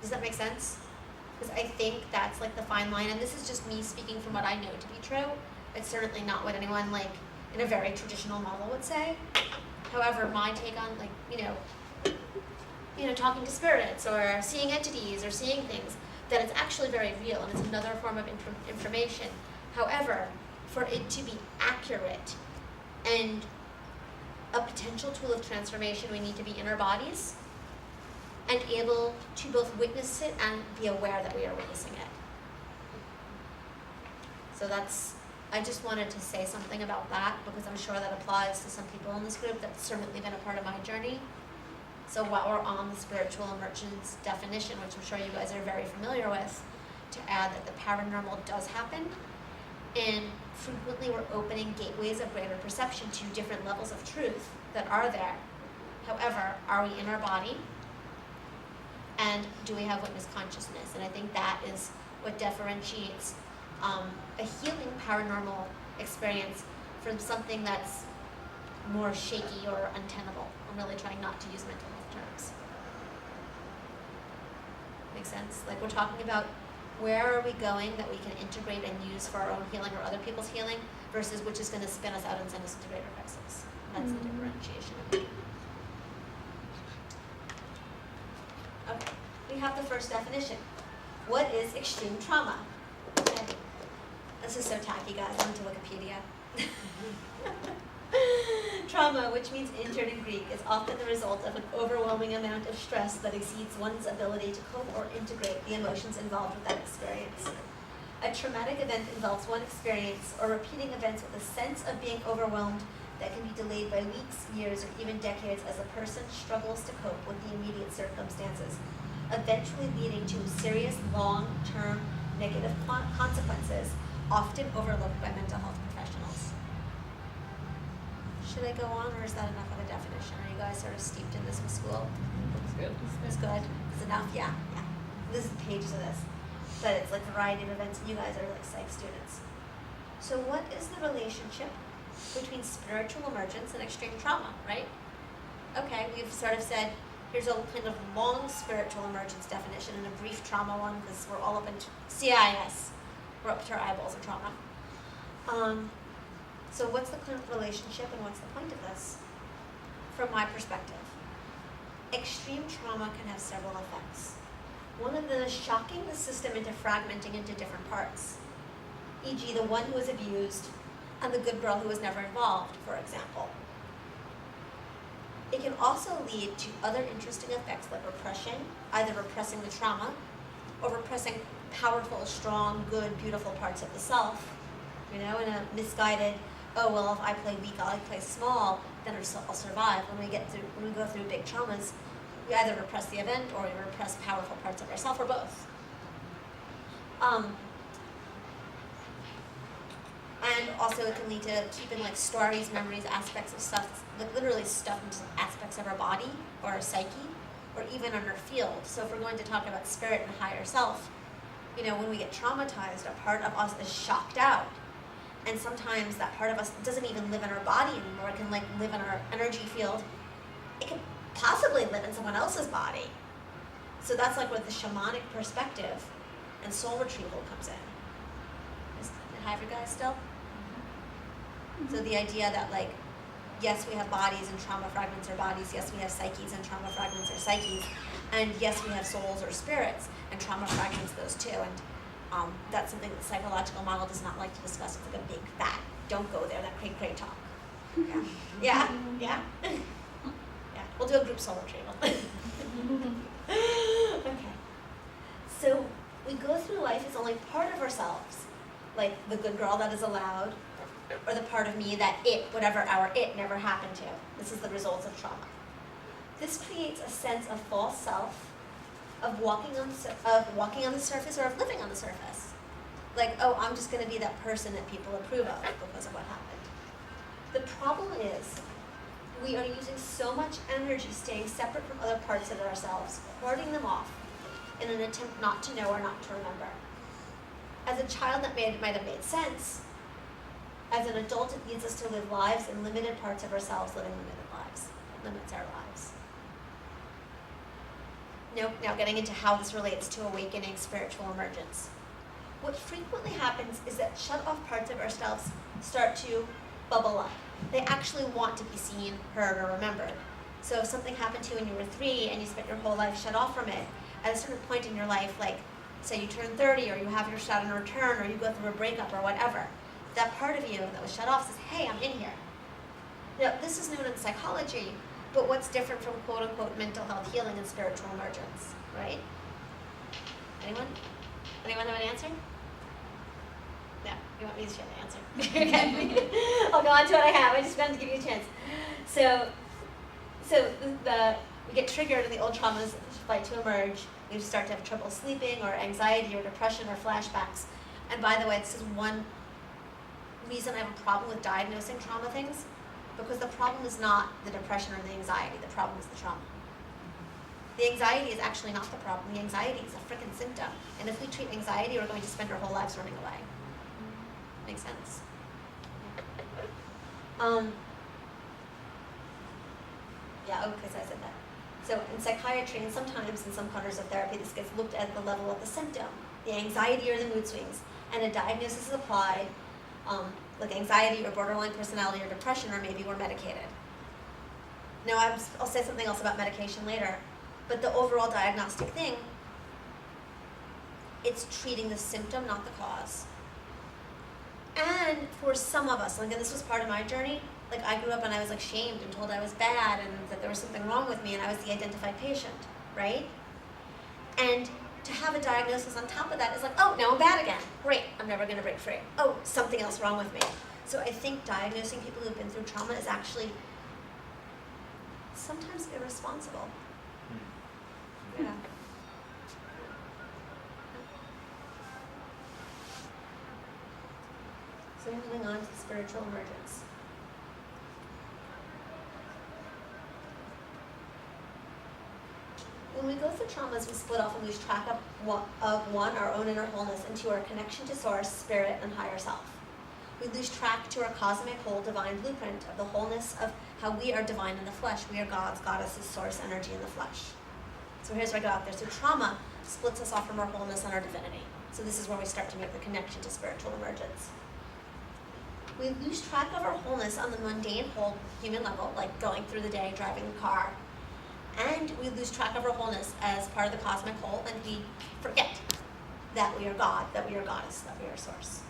Does that make sense? Because I think that's like the fine line, and this is just me speaking from what I know to be true. It's certainly not what anyone in a very traditional model would say. However, my take on talking to spirits or seeing entities or seeing things, that it's actually very real and it's another form of information. However, for it to be accurate and a potential tool of transformation, we need to be in our bodies and able to both witness it and be aware that we are witnessing it. So I just wanted to say something about that because I'm sure that applies to some people in this group. That's certainly been a part of my journey. So while we're on the spiritual emergence definition, which I'm sure you guys are very familiar with, to add that the paranormal does happen, and frequently we're opening gateways of greater perception to different levels of truth that are there. However, are we in our body? And do we have witness consciousness? And I think that is what differentiates a healing paranormal experience from something that's more shaky or untenable. I'm really trying not to use mental health terms. Make sense? Like, we're talking about where are we going that we can integrate and use for our own healing or other people's healing versus which is going to spin us out and send us into greater crisis. That's the differentiation of it. Okay, we have the first definition. What is extreme trauma? Okay. This is so tacky, guys. I went to Wikipedia. Trauma, which means injured in Greek, is often the result of an overwhelming amount of stress that exceeds one's ability to cope or integrate the emotions involved with that experience. A traumatic event involves one experience or repeating events with a sense of being overwhelmed that can be delayed by weeks, years, or even decades as a person struggles to cope with the immediate circumstances, eventually leading to serious long-term negative consequences, often overlooked by mental health professionals. Should I go on, or is that enough of a definition? Are you guys sort of steeped in this in school? That's good. It's good. It's enough, yeah. This is pages of this. But it's like a variety of events, and you guys are like psych students. So what is the relationship between spiritual emergence and extreme trauma, right? Okay, we've sort of said, here's a kind of long spiritual emergence definition and a brief trauma one, because we're all up in CIS. We're up to our eyeballs in trauma. So what's the kind of relationship and what's the point of this? From my perspective, extreme trauma can have several effects. One of them is shocking the system into fragmenting into different parts, e.g. the one who was abused and the good girl who was never involved, for example. It can also lead to other interesting effects like repression, either repressing the trauma or repressing powerful, strong, good, beautiful parts of the self, in a misguided, oh, well, if I play weak, I play small, then I'll survive. When we go through big traumas, we either repress the event or we repress powerful parts of ourselves, or both. And also it can lead to keeping like stories, memories, aspects of stuff, like literally stuff into aspects of our body or our psyche, or even on our field. So if we're going to talk about spirit and higher self, when we get traumatized, a part of us is shocked out. And sometimes that part of us doesn't even live in our body anymore. It can like live in our energy field. It can possibly live in someone else's body. So that's like where the shamanic perspective and soul retrieval comes in. Is it high for you guys still? So the idea that like, yes, we have bodies and trauma fragments are bodies. Yes, we have psyches and trauma fragments are psyches. And yes, we have souls or spirits and trauma fragments those too. And that's something that the psychological model does not like to discuss. It's like a big fat, don't go there, that cray talk. Yeah. Yeah. We'll do a group soul retrieval. Okay. So we go through life as only part of ourselves, like the good girl that is allowed, or the part of me that whatever our never happened to. This is the results of trauma. This creates a sense of false self, of walking on the surface, or of living on the surface. Like, oh, I'm just going to be that person that people approve of because of what happened. The problem is, we are using so much energy staying separate from other parts of ourselves, warding them off in an attempt not to know or not to remember. As a child, that might have made sense. As an adult, it leads us to live lives in limited parts of ourselves, living limited lives. It limits our lives. Now getting into how this relates to awakening spiritual emergence. What frequently happens is that shut off parts of ourselves start to bubble up. They actually want to be seen, heard, or remembered. So if something happened to you when you were 3 and you spent your whole life shut off from it, at a certain point in your life, like say you turn 30 or you have your Saturn return or you go through a breakup or whatever, that part of you that was shut off says, hey, I'm in here. Now, this is known in psychology, but what's different from quote-unquote mental health healing and spiritual emergence, right? Anyone? Anyone have an answer? No, you want me to share the answer? Okay. I'll go on to what I have. I just wanted to give you a chance. So we get triggered and the old traumas fight to emerge. We start to have trouble sleeping or anxiety or depression or flashbacks. And by the way, this is one reason I have a problem with diagnosing trauma things, because the problem is not the depression or the anxiety, the problem is the trauma. The anxiety is actually not the problem. The anxiety is a freaking symptom. And if we treat anxiety, we're going to spend our whole lives running away. Makes sense? Yeah, okay, so I said that. So in psychiatry and sometimes in some corners of therapy, this gets looked at the level of the symptom, the anxiety or the mood swings, and a diagnosis is applied, like anxiety or borderline personality or depression, or maybe we're medicated. Now I'll say something else about medication later, but the overall diagnostic thing, it's treating the symptom, not the cause. And for some of us, like, and this was part of my journey, like I grew up and I was like shamed and told I was bad and that there was something wrong with me and I was the identified patient, right? And to have a diagnosis on top of that is like, oh, now I'm bad again. Great, I'm never gonna break free. Oh, something else wrong with me. So I think diagnosing people who've been through trauma is actually sometimes irresponsible. Yeah. So moving on to the spiritual emergence. When we go through traumas, we split off and lose track of one, our own inner wholeness, into our connection to source, spirit, and higher self. We lose track to our cosmic whole divine blueprint of the wholeness of how we are divine in the flesh. We are gods, goddesses, source, energy in the flesh. So here's where I go out there. So trauma splits us off from our wholeness and our divinity. So this is where we start to make the connection to spiritual emergence. We lose track of our wholeness on the mundane whole human level, like going through the day, driving the car. And we lose track of our wholeness as part of the cosmic whole, and we forget that we are God, that we are goddess, that we are source.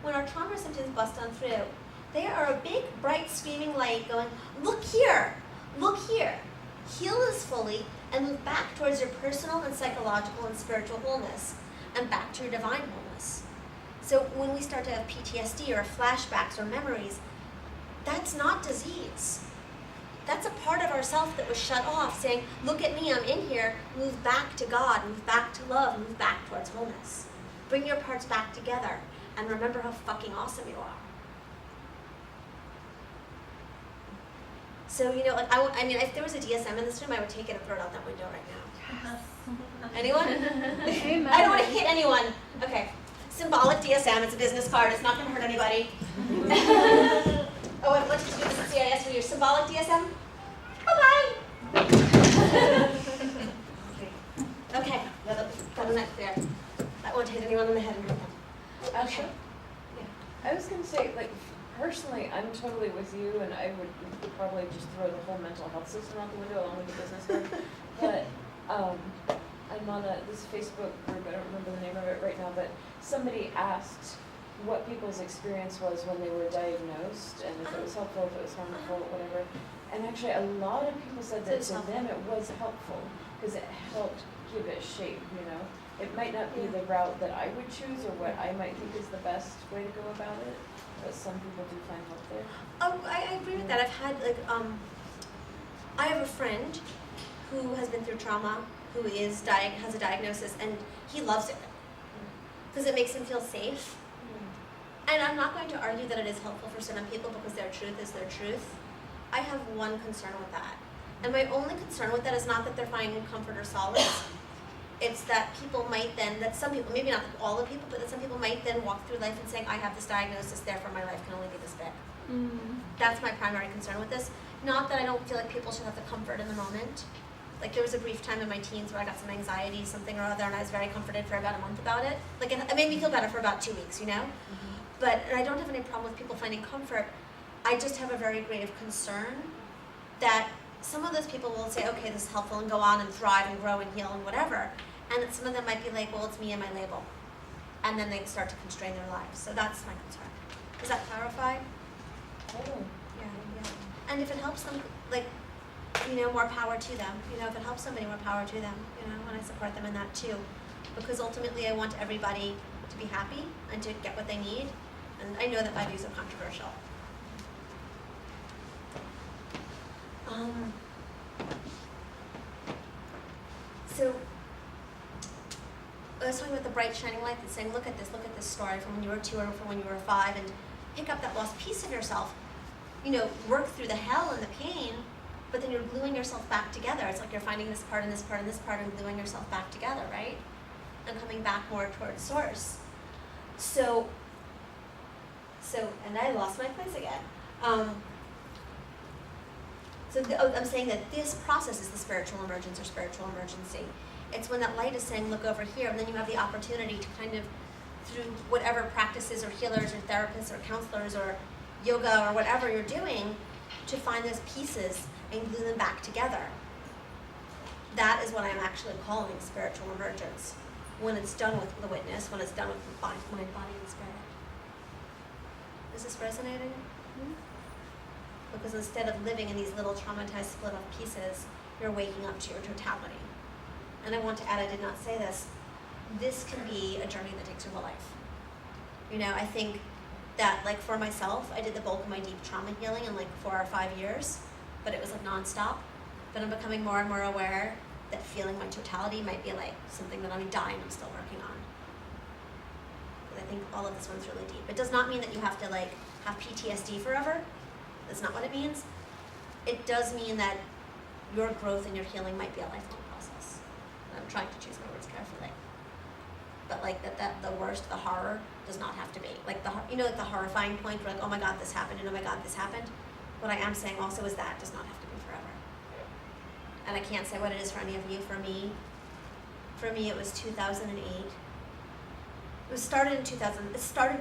When our trauma symptoms bust on through, they are a big, bright, screaming light going, look here, heal this fully, and move back towards your personal and psychological and spiritual wholeness, and back to your divine wholeness. So when we start to have PTSD or flashbacks or memories, that's not disease. That's a part of ourself that was shut off, saying, look at me, I'm in here, move back to God, move back to love, move back towards wholeness. Bring your parts back together, and remember how fucking awesome you are. So, like, I mean, if there was a DSM in this room, I would take it and throw it out that window right now. Anyone? Amen. I don't want to hit anyone. Okay. Symbolic DSM, it's a business card, it's not going to hurt anybody. Oh, what did you do this at CIS for your symbolic DSM? Bye-bye. Okay, got a neck there. I won't hit anyone on the head and hurt them. Okay. I was gonna say, like, personally, I'm totally with you, and I would probably just throw the whole mental health system out the window along with the business card. But I'm on this Facebook group, I don't remember the name of it right now, but somebody asked what people's experience was when they were diagnosed, and if it was helpful, if it was harmful, whatever. And actually, a lot of people said that to them it was helpful, because it helped give it shape, It might not be the route that I would choose, or what I might think is the best way to go about it, but some people do find help there. Oh, I agree with that. I've had, I have a friend who has been through trauma, who has a diagnosis, and he loves it, because it makes him feel safe. And I'm not going to argue that it is helpful for certain people because their truth is their truth. I have one concern with that. And my only concern with that is not that they're finding comfort or solace. It's that people might then, that some people, maybe not all the people, but that some people might then walk through life and saying, I have this diagnosis, therefore my life can only be this big. That's my primary concern with this. Not that I don't feel like people should have the comfort in the moment. Like, there was a brief time in my teens where I got some anxiety, something or other, and I was very comforted for about a month about it. Like, it made me feel better for about 2 weeks, But I don't have any problem with people finding comfort. I just have a very grave concern that some of those people will say, okay, this is helpful, and go on and thrive and grow and heal and whatever. And that some of them might be like, well, it's me and my label. And then they start to constrain their lives. So that's my concern. Does that clarify? Oh. Yeah. And if it helps them, more power to them. If it helps somebody, more power to them. And I support them in that too. Because ultimately I want everybody to be happy and to get what they need. And I know that my views are controversial. So, I was talking about the bright shining light that's saying, look at this story from when you were 2 or from when you were 5, and pick up that lost piece of yourself. You know, work through the hell and the pain, but then you're gluing yourself back together. It's like you're finding this part and this part and this part and gluing yourself back together, right? And coming back more towards source. So, and I lost my place again. I'm saying that this process is the spiritual emergence or spiritual emergency. It's when that light is saying, look over here, and then you have the opportunity to kind of, through whatever practices or healers or therapists or counselors or yoga or whatever you're doing, to find those pieces and glue them back together. That is what I'm actually calling spiritual emergence. When it's done with the witness, when it's done with mind, body, and spirit. Is this resonating? Mm-hmm. Because instead of living in these little traumatized, split off pieces, you're waking up to your totality. And I want to add, I did not say this, this can be a journey that takes your whole life. You know, I think that, like, for myself, I did the bulk of my deep trauma healing in like 4 or 5 years, but it was like nonstop. But I'm becoming more and more aware that feeling my totality might be like something that I'm dying, I'm still working on. But I think all of this one's really deep. It does not mean that you have to like have PTSD forever. That's not what it means. It does mean that your growth and your healing might be a lifelong process. And I'm trying to choose my words carefully. But like that the worst, the horror, does not have to be. Like like the horrifying point where like, oh my God, this happened, and oh my God, this happened. What I am saying also is that does not have to be forever. And I can't say what it is for any of you. For me, it was 2008. It started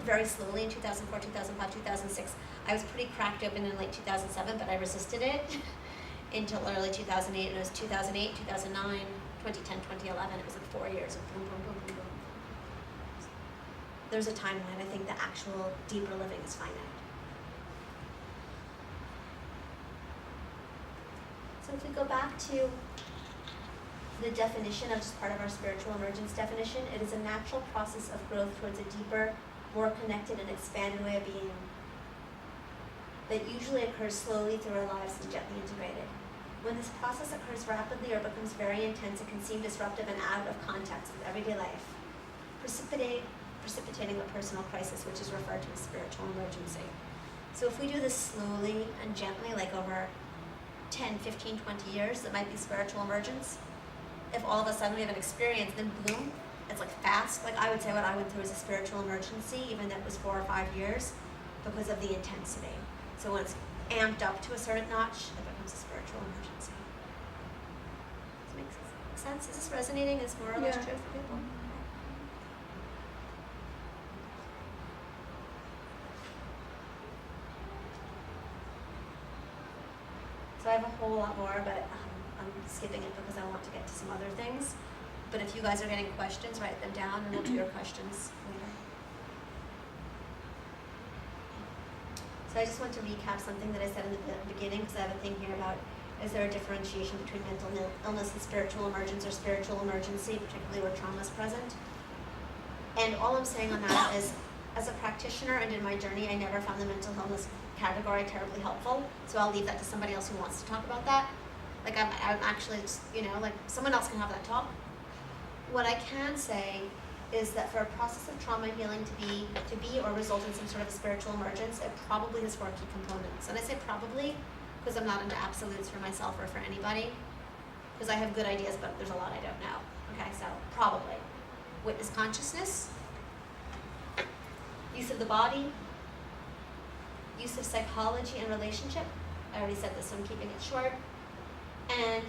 very slowly in 2004, 2005, 2006. I was pretty cracked open in like 2007, but I resisted it until early 2008. And it was 2008, 2009, 2010, 2011. It was like 4 years of boom, boom, boom, boom, boom. There's a timeline. I think the actual deeper living is finite. So if we go back to the definition of just part of our spiritual emergence definition, it is a natural process of growth towards a deeper, more connected and expanded way of being that usually occurs slowly through our lives and gently integrated. When this process occurs rapidly or becomes very intense, it can seem disruptive and out of context with everyday life, precipitating a personal crisis, which is referred to as spiritual emergency. So if we do this slowly and gently, like over 10, 15, 20 years, that might be spiritual emergence. If all of a sudden we have an experience, then boom, it's like fast. Like I would say what I went through was a spiritual emergency, even though it was 4 or 5 years, because of the intensity. So when it's amped up to a certain notch, it becomes a spiritual emergency. Does it make sense? Is this resonating? Is more or less true for people? So I have a whole lot more, but I'm skipping it because I want to get to some other things. But if you guys are getting questions, write them down and we'll do your questions later. So I just want to recap something that I said in the beginning, because I have a thing here about, is there a differentiation between mental illness and spiritual emergence or spiritual emergency, particularly where trauma is present? And all I'm saying on that is, as a practitioner and in my journey, I never found the mental illness category terribly helpful, so I'll leave that to somebody else who wants to talk about that. Like I'm actually just, like someone else can have that talk. What I can say is that for a process of trauma healing to be or result in some sort of a spiritual emergence, it probably has 4 key components. And I say probably because I'm not into absolutes for myself or for anybody, because I have good ideas, but there's a lot I don't know. Okay, so probably. Witness consciousness, use of the body, use of psychology and relationship. I already said this, so I'm keeping it short. And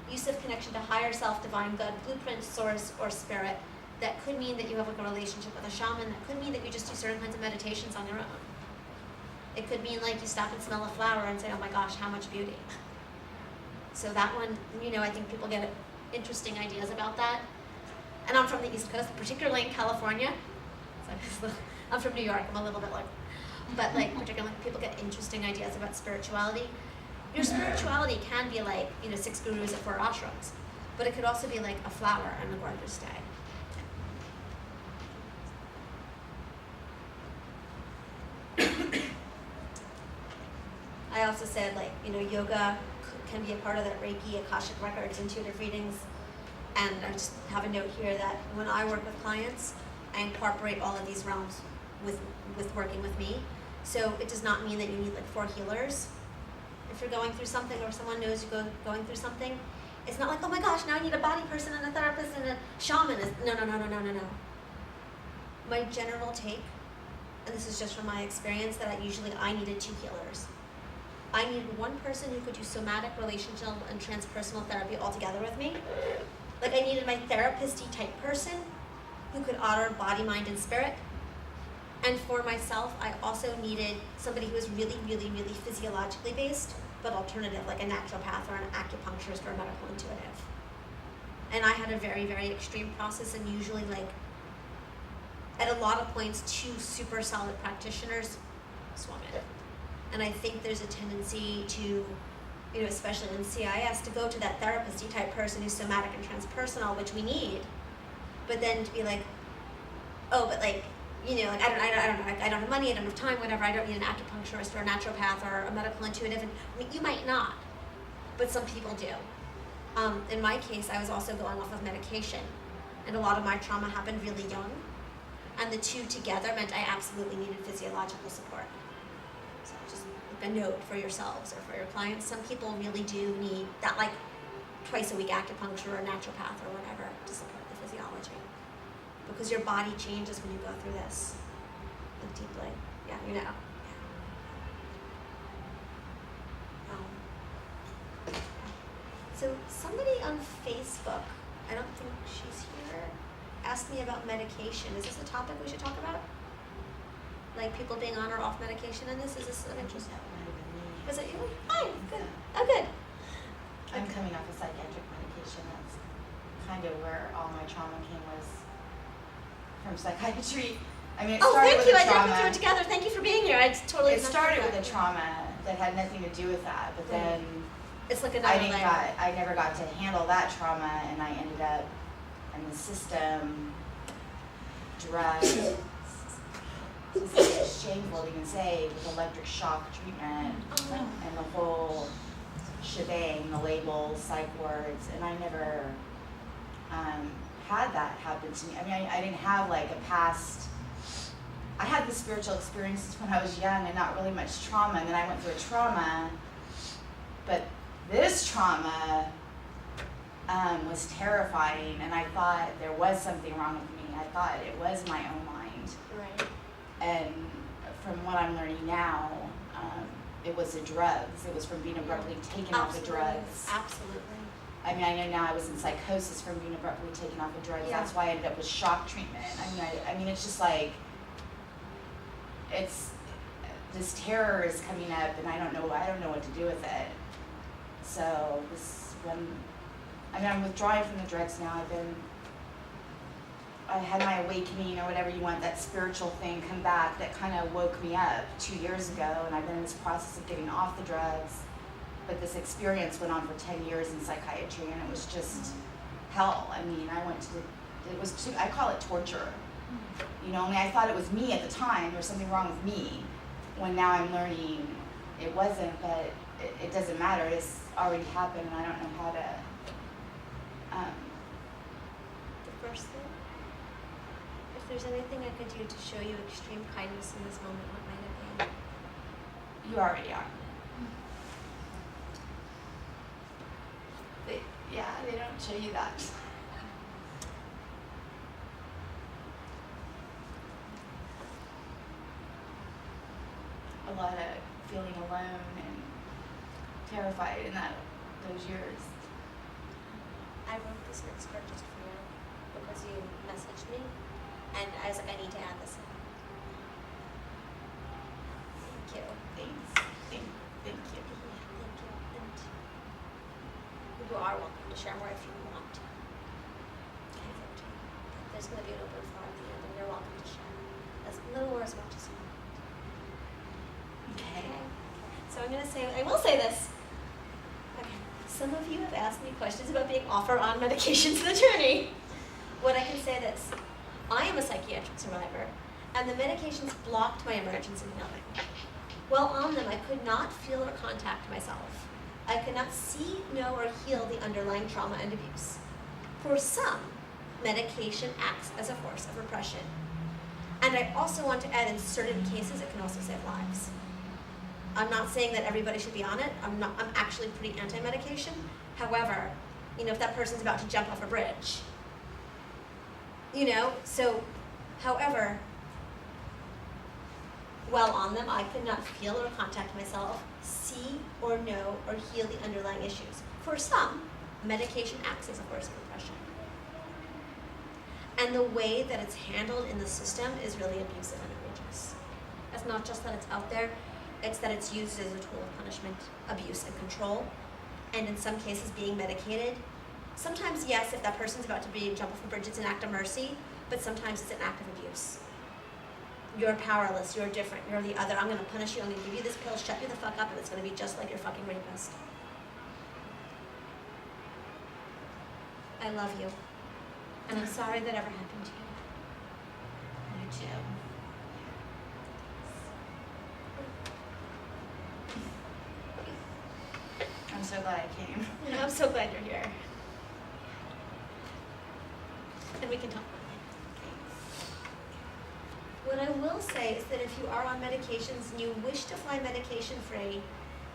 use of connection to higher self, divine God, blueprint, source, or spirit. That could mean that you have like a relationship with a shaman. That could mean that you just do certain kinds of meditations on your own. It could mean like you stop and smell a flower and say, oh my gosh, how much beauty. So that one, I think people get interesting ideas about that. And I'm from the East Coast, particularly in California. So I'm from New York, I'm a little bit like, but like particularly people get interesting ideas about spirituality. Your spirituality can be like, 6 gurus at 4 ashrams, but it could also be like a flower and a gorgeous day. I also said yoga can be a part of that Reiki, Akashic Records, intuitive readings. And I just have a note here that when I work with clients, I incorporate all of these realms with working with me. So it does not mean that you need like 4 healers. If you're going through something or someone knows you're going through something, it's not like, oh my gosh, now I need a body person and a therapist and a shaman. No. My general take, and this is just from my experience, that I needed 2 healers. I needed one person who could do somatic, relational, and transpersonal therapy all together with me. Like I needed my therapist-y type person who could honor body, mind, and spirit. And for myself, I also needed somebody who was really, really, really physiologically based, but alternative, like a naturopath or an acupuncturist or a medical intuitive. And I had a very, very extreme process, and usually like at a lot of points, 2 super solid practitioners swung it. And I think there's a tendency to, especially in CIS, to go to that therapist-y type person who's somatic and transpersonal, which we need, but then to be like, oh, but like, I don't know, I don't have money, I don't have time, whatever, I don't need an acupuncturist or a naturopath or a medical intuitive, and you might not, but some people do. In my case, I was also going off of medication, and a lot of my trauma happened really young, and the 2 together meant I absolutely needed physiological support. So just like a note for yourselves or for your clients. Some people really do need that like twice a week acupuncture or naturopath or whatever to support the physiology. Because your body changes when you go through this deeply. Yeah, So somebody on Facebook, I don't think she's here, asked me about medication. Is this a topic we should talk about? Like people being on or off medication in this? Is this of interest? Was it you? Hi, good. Oh, good. I'm coming off of psychiatric medication. That's kind of where all my trauma came, was from psychiatry. I mean, it started thank you. with a I trauma. didn't put it together. Thank you for being here. I totally. It started with a trauma that had nothing to do with that, but then it's like another layer. I never got to handle that trauma, and I ended up in the system, drugs. It's shameful to even say, with electric shock treatment and the whole shebang, the labels, psych wards, and I never had that happen to me. I mean, I didn't have like a past. I had the spiritual experiences when I was young and not really much trauma, and then I went through a trauma, but this trauma was terrifying, and I thought there was something wrong with me. I thought it was my own mind. Right. And from what I'm learning now, it was the drugs. It was from being abruptly taken off the drugs. Absolutely. I mean, I know now I was in psychosis from being abruptly taken off the drugs. Yeah. That's why I ended up with shock treatment. I mean, it's just like, this terror is coming up, and I don't know what to do with it. So I'm withdrawing from the drugs now. I had my awakening, or whatever you want, that spiritual thing come back that kind of woke me up 2 years ago, and I've been in this process of getting off the drugs. But this experience went on for 10 years in psychiatry, and it was just hell. I mean, I call it torture. Only I thought it was me at the time, there was something wrong with me, when now I'm learning it wasn't, but it doesn't matter, it's already happened, and I don't know how to, The first thing, if there's anything I could do to show you extreme kindness in this moment, what might it be? you already are. They don't show you that. A lot of feeling alone and terrified in those years. I wrote this next part just for you because you messaged me, and I was like, I need to add this in. Thank you. Thanks. Thank you. Thank you. And you are welcome to share more if you want to. There's going to be an open forum at the end, and you're welcome to share as little or as much as you want. Okay. So I will say this. Okay. Some of you have asked me questions about being off or on medications in the journey. What I can say this, I am a psychiatric survivor, and the medications blocked my emergence in healing. While on them, I could not feel or contact myself. I cannot see, know, or heal the underlying trauma and abuse. For some, medication acts as a force of repression. And I also want to add, in certain cases, it can also save lives. I'm not saying that everybody should be on it. I'm actually pretty anti-medication. However, if that person's about to jump off a bridge, however, while on them, I could not feel or contact myself, see or know or heal the underlying issues. For some, medication acts as a force of repression. And the way that it's handled in the system is really abusive and egregious. It's not just that it's out there, it's that it's used as a tool of punishment, abuse, and control. And in some cases, being medicated. Sometimes, yes, if that person's about to jump off a bridge, it's an act of mercy, but sometimes it's an act of abuse. You're powerless, you're different, you're the other, I'm gonna punish you, I'm gonna give you this pill, shut you the fuck up, and it's gonna be just like your fucking rapist. I love you. And I'm sorry that ever happened to you. You too. I'm so glad I came. Yeah, I'm so glad you're here. And we can talk. What I will say is that if you are on medications and you wish to fly medication free,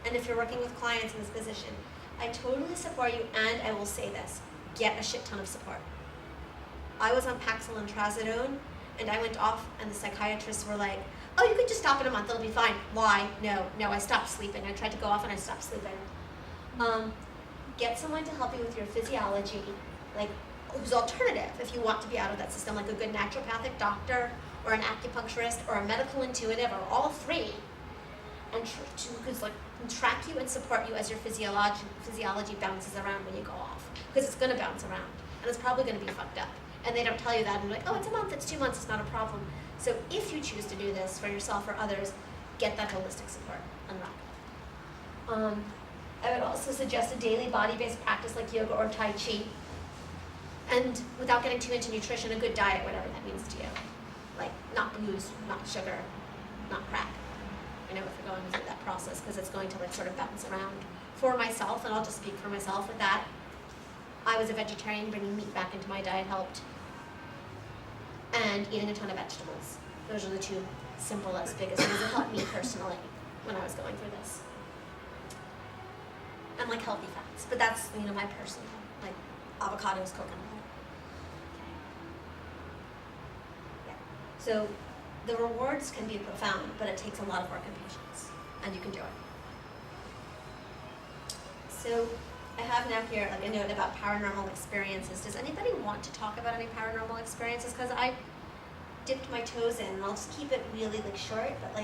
and if you're working with clients in this position, I totally support you, and I will say this, get a shit ton of support. I was on Paxil and Trazodone, and I went off, and the psychiatrists were like, oh, you could just stop in a month, it'll be fine. Why? No, I stopped sleeping. I tried to go off and I stopped sleeping. Get someone to help you with your physiology, like who's alternative if you want to be out of that system, like a good naturopathic doctor or an acupuncturist or a medical intuitive or all three, and track you and support you as your physiology bounces around when you go off, because it's going to bounce around and it's probably going to be fucked up. And they don't tell you that, and you're like, oh, it's a month, it's 2 months, it's not a problem. So if you choose to do this for yourself or others, get that holistic support. Unlock. I would also suggest a daily body-based practice like yoga or Tai Chi. And without getting too into nutrition, a good diet, whatever that means to you. Like not booze, not sugar, not crack. If you're going through that process, because it's going to sort of bounce around. For myself, and I'll just speak for myself with that, I was a vegetarian, bringing meat back into my diet helped. And eating a ton of vegetables. Those are the two simplest, biggest things that helped me personally when I was going through this. And healthy fats, but that's my personal, avocados, coconut oil. Yeah. So the rewards can be profound, but it takes a lot of work and patience, and you can do it. So I have now here a note about paranormal experiences. Does anybody want to talk about any paranormal experiences? Because I dipped my toes in, and I'll just keep it really short, but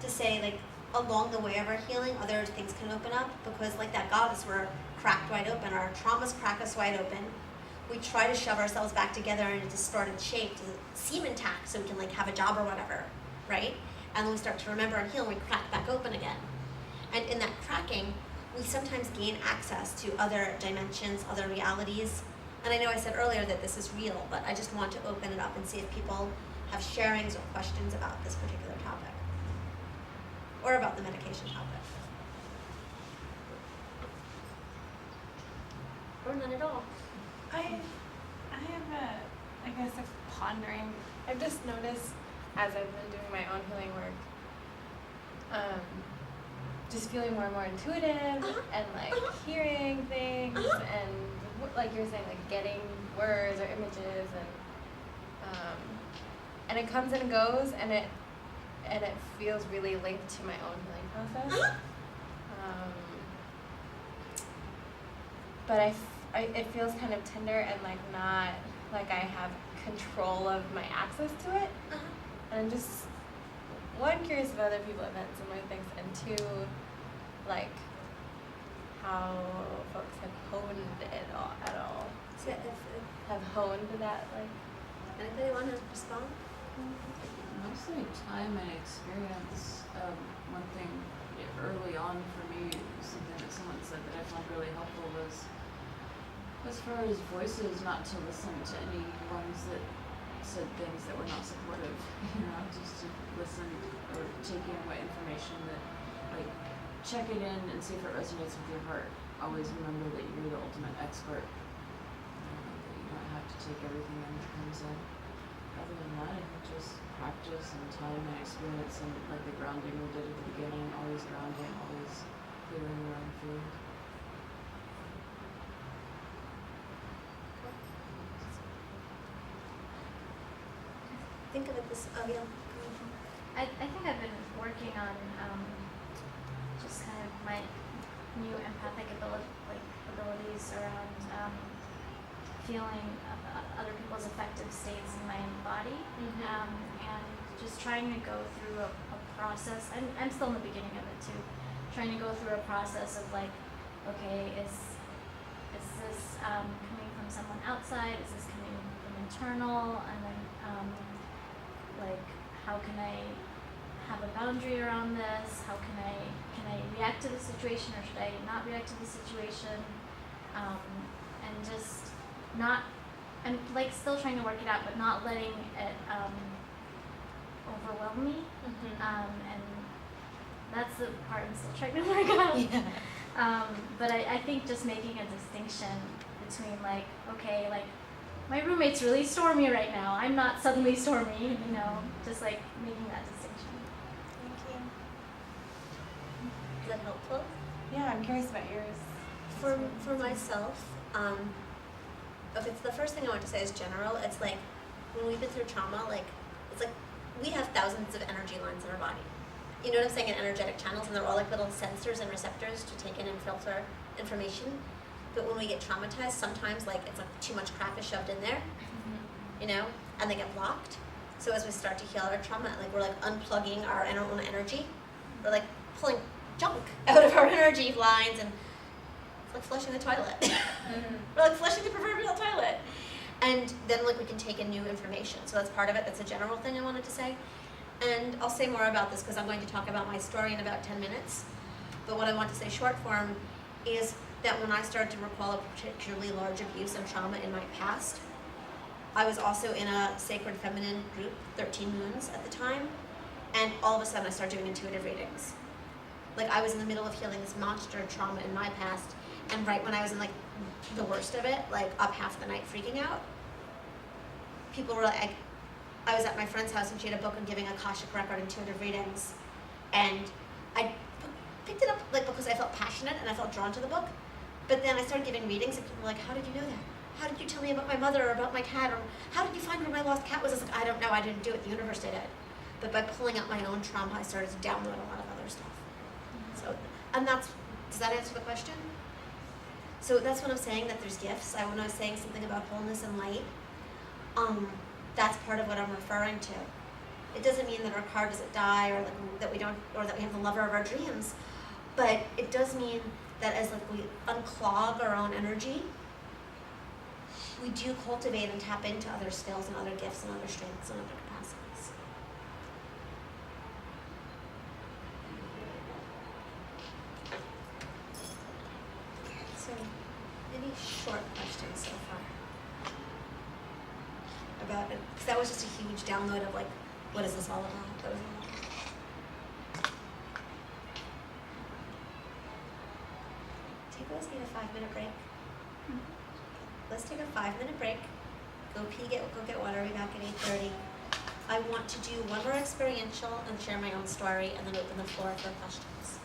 to say along the way of our healing, other things can open up, because that goddess, we're cracked wide open, our traumas crack us wide open. We try to shove ourselves back together in a distorted shape to seem intact so we can have a job or whatever, right? And then we start to remember and heal, and we crack back open again. And in that cracking, we sometimes gain access to other dimensions, other realities. And I know I said earlier that this is real, but I just want to open it up and see if people have sharings or questions about this particular topic. Or about the medication topic. Or none at all. I have a pondering. I've just noticed as I've been doing my own healing work, just feeling more and more intuitive and hearing things and like you're saying, getting words or images and it comes and goes and it feels really linked to my own healing process. But it feels kind of tender and not like I have control of my access to it. And I'm just, one, curious if other people have had similar things, and two, how folks have honed it at all. So Have honed that, anybody want to respond? Mostly time and experience. One thing early on for me, something that someone said that I found really helpful was, as far as voices, not to listen to any ones that said things that were not supportive, just to listen or take in what information that check it in and see if it resonates with your heart. Always remember that you're the ultimate expert. That you don't have to take everything in that comes in. Other than that, I think just practice and time and experience, and like the grounding we did at the beginning, always grounding, always clearing your own field. Think of it this, oh yeah. I think I've been working on just kind of my new empathic abilities around feeling other people's affective states in my own body, and just trying to go through a process. I'm still in the beginning of it too, trying to go through a process of like, okay, is this coming from someone outside? Is this coming from internal? And then like, how can I have a boundary around this? How can I react to the situation, or should I not react to the situation? And just not, and like still trying to work it out, but not letting it overwhelm me. And that's the part I'm still trying to work out. Yeah. But I think just making a distinction between like, okay, like my roommate's really stormy right now. I'm not suddenly stormy, you know, just like making that distinction. Thank you. Is that helpful? Yeah, I'm curious about yours. For myself, okay, so the first thing I want to say is general. It's like when we've been through trauma, like it's like we have thousands of energy lines in our body. You know what I'm saying? In energetic channels, and they're all like little sensors and receptors to take in and filter information. But when we get traumatized, sometimes like it's like too much crap is shoved in there, you know, and they get blocked. So as we start to heal our trauma, like we're like unplugging our own energy, we're like pulling junk out of our energy lines, and it's like flushing the toilet. We're like flushing the proverbial toilet. And then like we can take in new information. So that's part of it. That's a general thing I wanted to say. And I'll say more about this because I'm going to talk about my story in about 10 minutes. But what I want to say short form is that when I started to recall a particularly large abuse and trauma in my past, I was also in a sacred feminine group, 13 Moons at the time, and all of a sudden I started doing intuitive readings. Like I was in the middle of healing this monster trauma in my past, and right when I was in like the worst of it, like up half the night freaking out, people were like, I was at my friend's house and she had a book on giving Akashic record intuitive readings, and I picked it up like because I felt passionate and I felt drawn to the book. But then I started giving readings and people were like, how did you know that? How did you tell me about my mother or about my cat? Or how did you find where my lost cat was? I was like, I don't know, I didn't do it, the universe did it. But by pulling out my own trauma, I started to download a lot of other stuff. So, and that's, does that answer the question? So that's what I'm saying, that there's gifts. When I was saying something about wholeness and light, that's part of what I'm referring to. It doesn't mean that our car doesn't die, or like that we don't, or that we have the lover of our dreams. But it does mean that as like we unclog our own energy, we do cultivate and tap into other skills and other gifts and other strengths and other capacities. So, any short questions so far about it? Because that was just a huge download of like, what is this all about? That was all. Let's need a 5-minute break. Let's take a 5-minute break. Go pee, go get water. I'll be back at 8:30. I want to do one more experiential and share my own story, and then open the floor for questions.